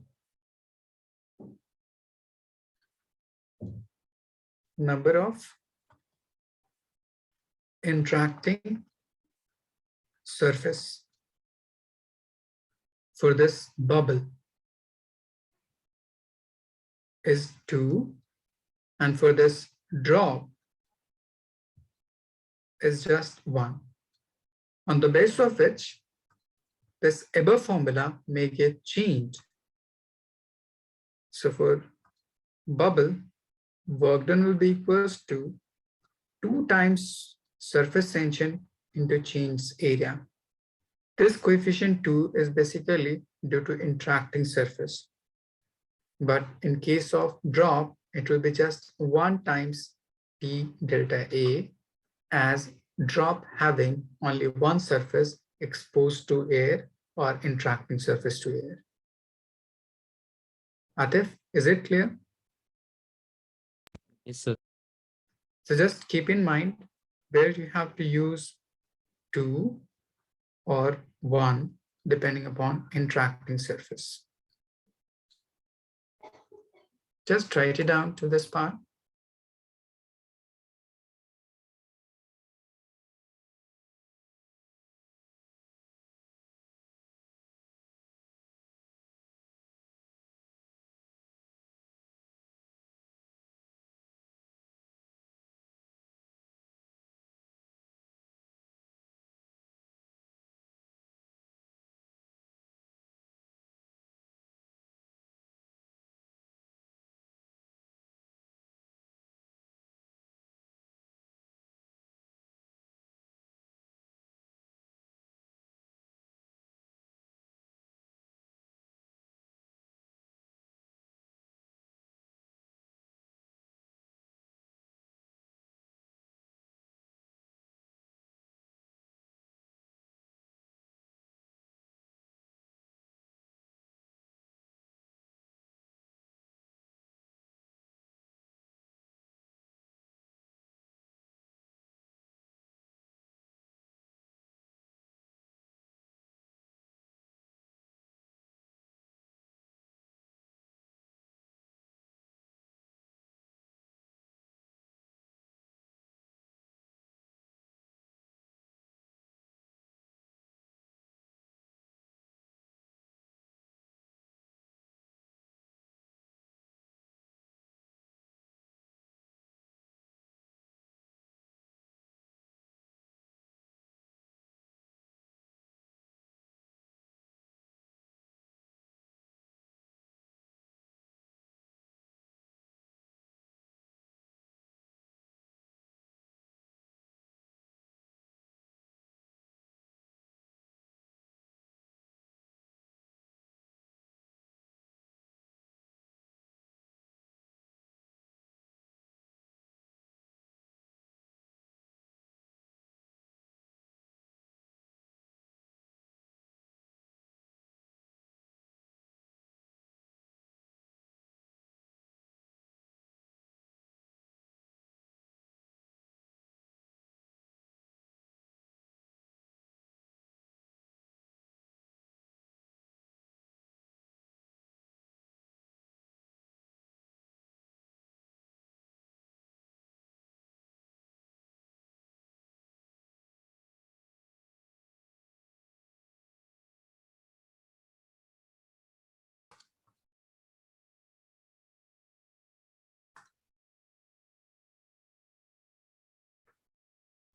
Speaker 1: Number of interacting surface for this bubble is 2, and for this drop is just 1. On the basis of which this above formula may get changed. So for bubble, work done will be equals to 2 times surface tension into change area. This coefficient 2 is basically due to interacting surface. But in case of drop, it will be just 1 times P delta A, as drop having only one surface exposed to air or interacting surface to air. Atif, is it clear?
Speaker 2: Yes, sir.
Speaker 1: So just keep in mind where you have to use 2 or 1 depending upon interacting surface. Just write it down to this part.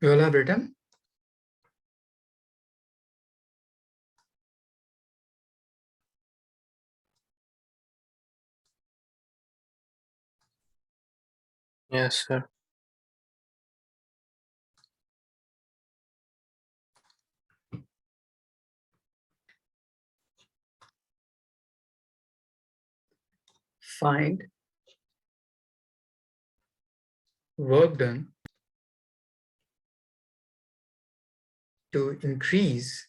Speaker 1: You all have written?
Speaker 4: Yes, sir.
Speaker 1: Find work done to increase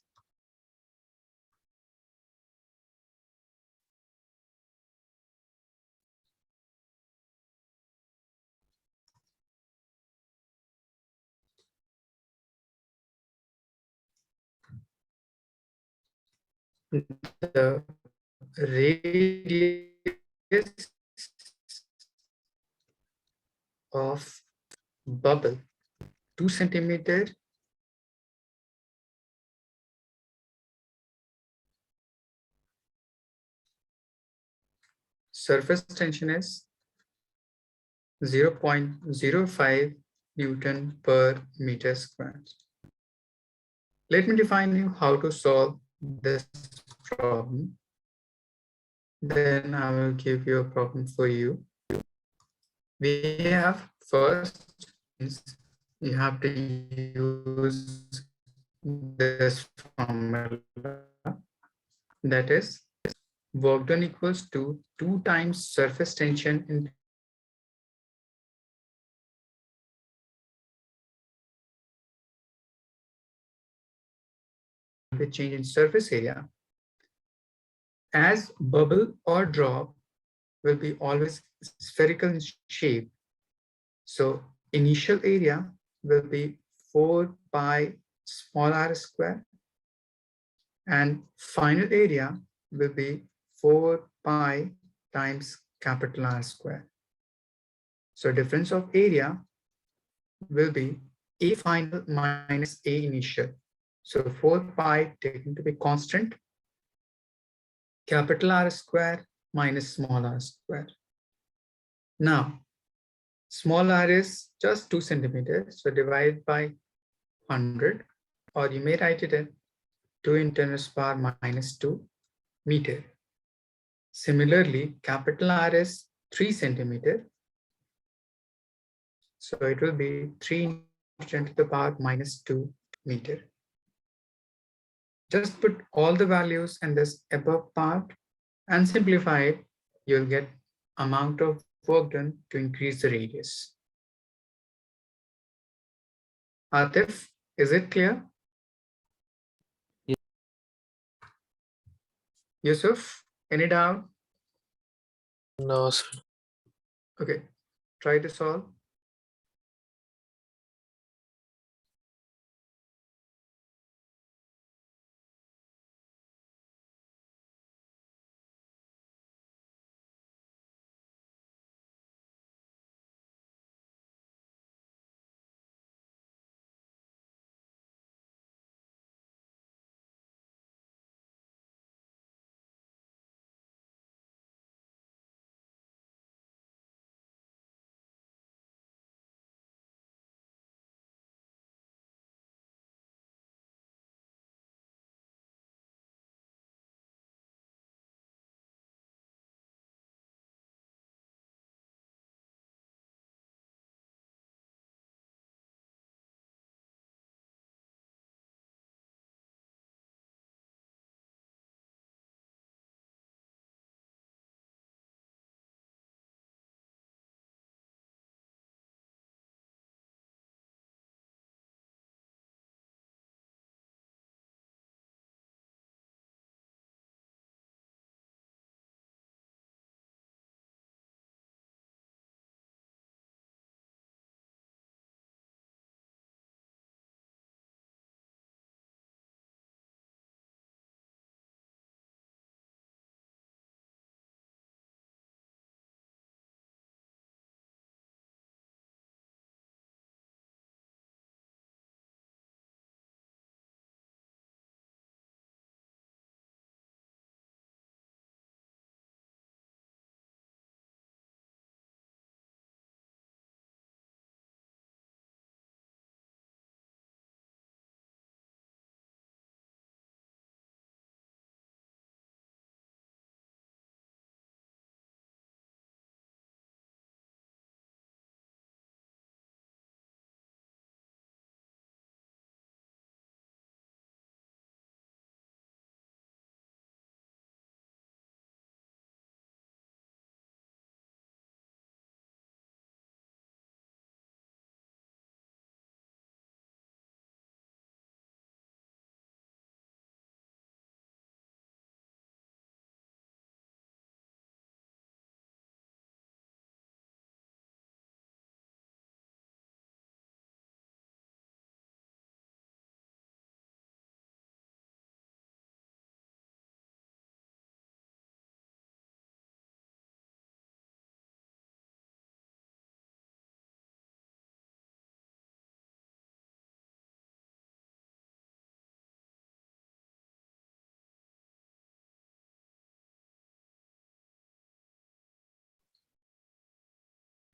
Speaker 1: the radius of bubble 2 centimeter surface tension is 0.05 Newton per meter square. Let me define you how to solve this problem. Then I will give you a problem for you. We have first, you have to use this formula, that is work done equals to 2 times surface tension into the change in surface area, as bubble or drop will be always spherical in shape. So initial area will be 4 pi small r square and final area will be 4 pi times capital R square. So difference of area will be A final minus A initial. So 4 pi taken to be constant, capital R square minus small r square. Now, small r is just 2 centimeters, so divide by 100, or you may write it in 2 × 10⁻⁻² meter. Similarly, capital R is 3 centimeter, so it will be 3 × 10⁻⁻² meter. Just put all the values in this above part and simplify it. You'll get amount of work done to increase the radius. Atif, is it clear?
Speaker 2: Yes.
Speaker 1: Yusuf, any doubt?
Speaker 4: No, sir.
Speaker 1: Okay, try to solve.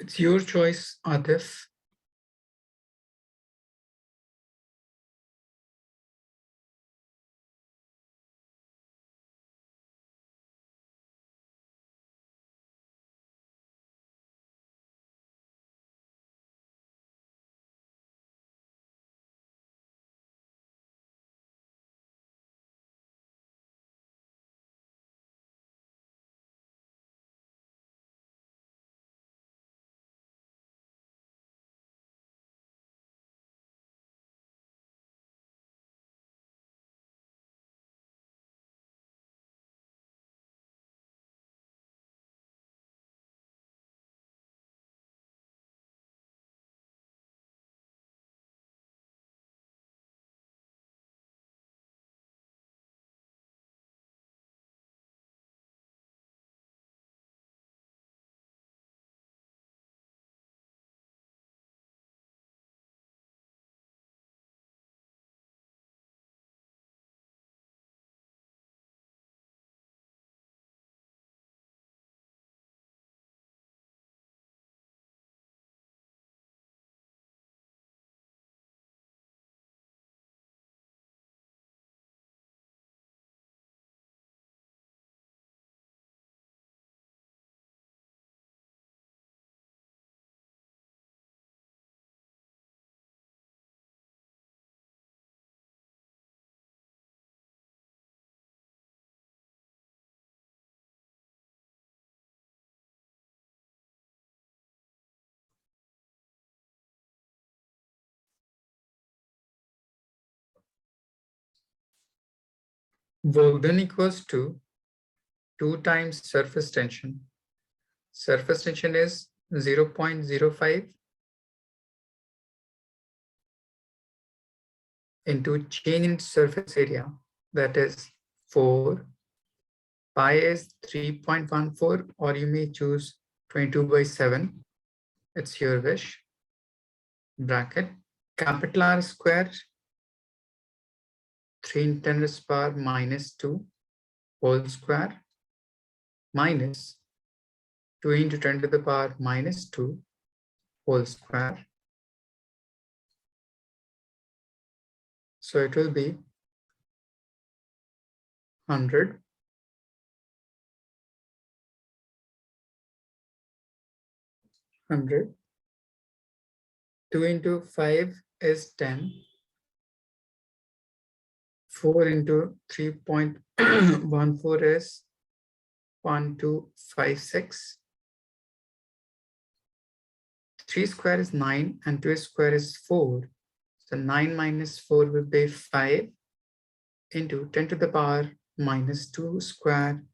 Speaker 1: It's your choice, Atif. Work done equals to 2 times surface tension. Surface tension is 0.05 into change in surface area, that is 4. Pi is 3.14, or you may choose 22/7. It's your wish. Bracket. Capital R square, 3 in 10 raised power minus 2 whole square, minus 2 into 10 to the power minus 2 whole square. So it will be 100 100. 2 into 5 is 10. 4 into 3.14 is 1256. 3 square is 9 and 2 square is 4. So 9 minus 4 will be 5 into 10 to the power minus 2 square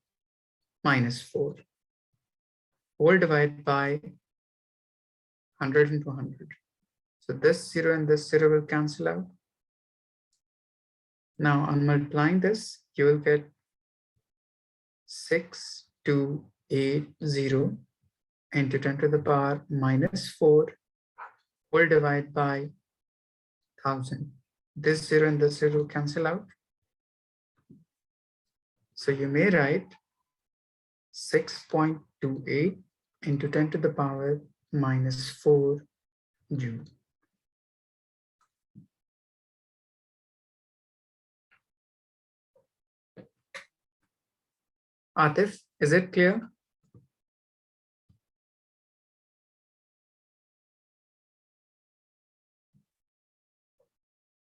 Speaker 1: minus 4. Whole divided by 100 into 100. So this 0 and this 0 will cancel out. Now on multiplying this, you will get 6280 into 10 to the power minus 4 whole divided by 1000. This 0 and this 0 cancel out. So you may write 6.28 into 10 to the power minus 4 joule. Atif, is it clear?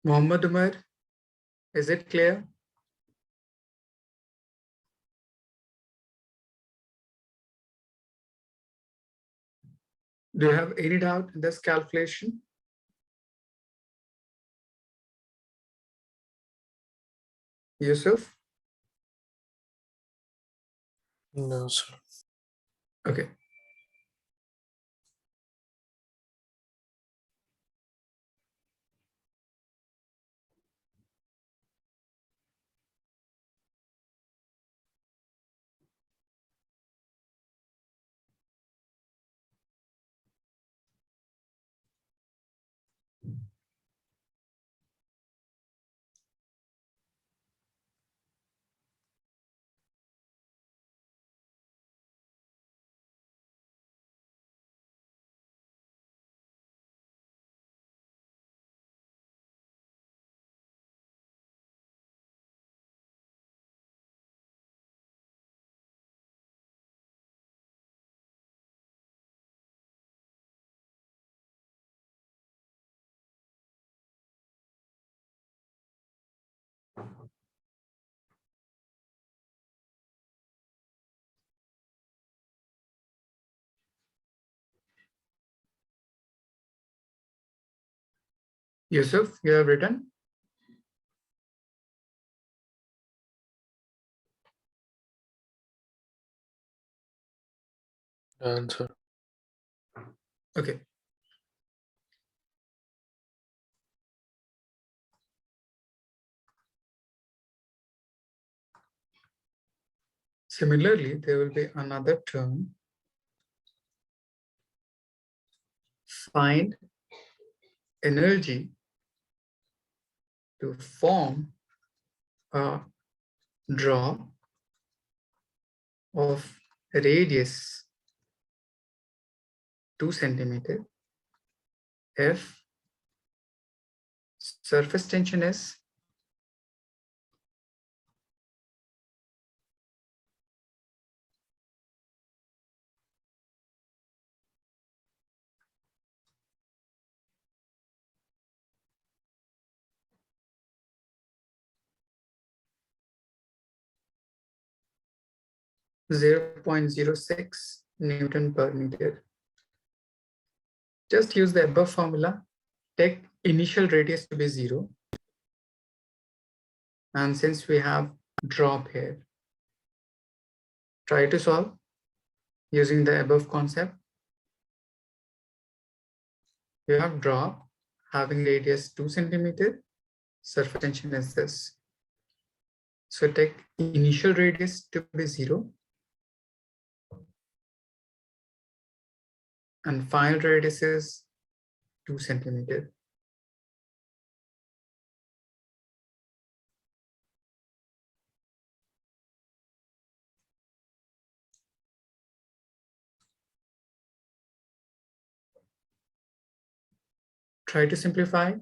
Speaker 1: Muhammad Umar, is it clear? Do you have any doubt in this calculation? Yusuf?
Speaker 4: No, sir.
Speaker 1: Okay. Yusuf, you have written?
Speaker 4: Answer.
Speaker 1: Okay. Similarly, there will be another term. Find energy to form a drop of radius 2 centimeter if surface tension is 0.06 Newton per meter. Just use the above formula, take initial radius to be 0. And since we have drop here, try to solve using the above concept. You have drop having radius 2 centimeter, surface tension is this. So take initial radius to be 0 and final radius is 2 centimeter. Try to simplify.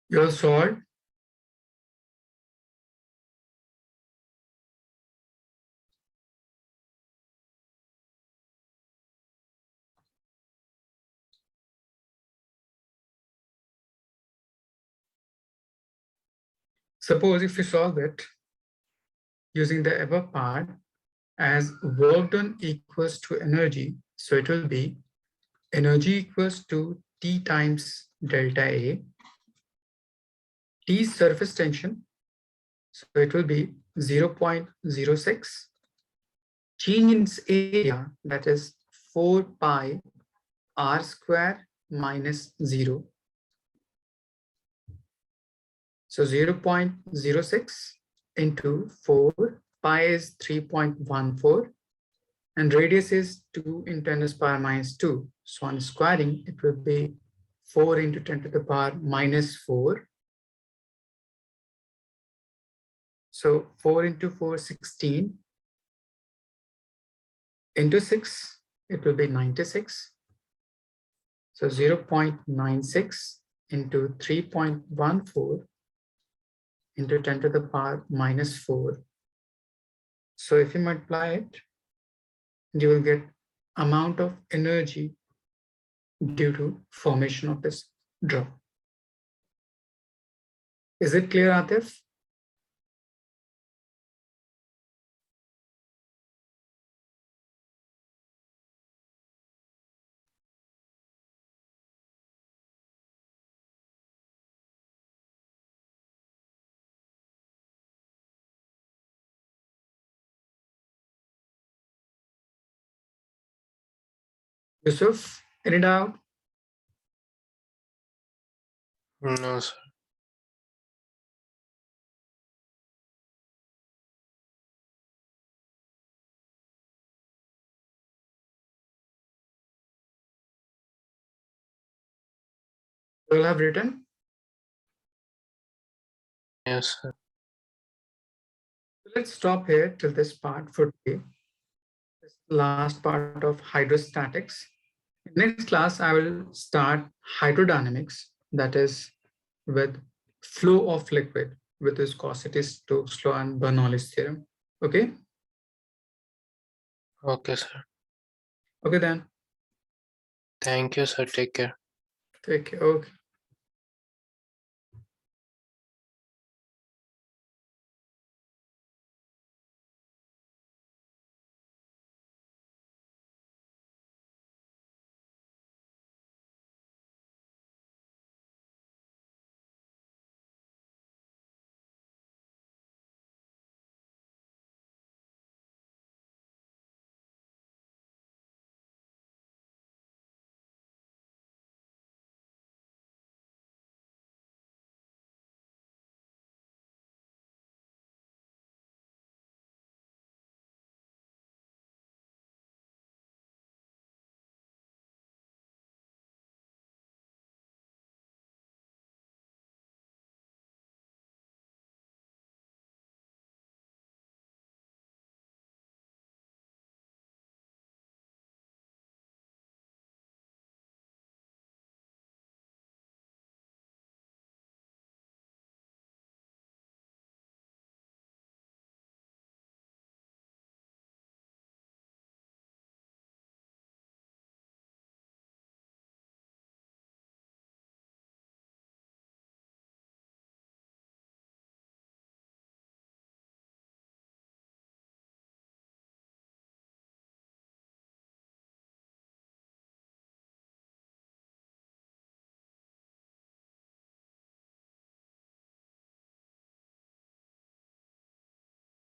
Speaker 1: You have solved? Suppose if you solve it using the above part as work done equals to energy, so it will be energy equals to T times delta A, T is surface tension, so it will be 0.06, change in its area, that is 4 pi r square minus 0. So 0.06 into 4, pi is 3.14, and radius is 2 into 10 to the power minus 2. So on squaring, it will be 4 into 10 to the power minus 4. So 4 into 4, 16. Into 6, it will be 96. So 0.96 into 3.14 into 10 to the power minus 4. So if you multiply it, you will get amount of energy due to formation of this drop. Is it clear, Atif? Yusuf, any doubt?
Speaker 4: No, sir.
Speaker 1: You will have written.
Speaker 4: Yes, sir.
Speaker 1: Let's stop here till this part for today. This last part of hydrostatics. Next class, I will start hydrodynamics, that is with flow of liquid with viscosity, Stokes law, and Bernoulli's theorem. Okay?
Speaker 4: Okay, sir.
Speaker 1: Okay then.
Speaker 4: Thank you, sir. Take care.
Speaker 1: Take care. Okay.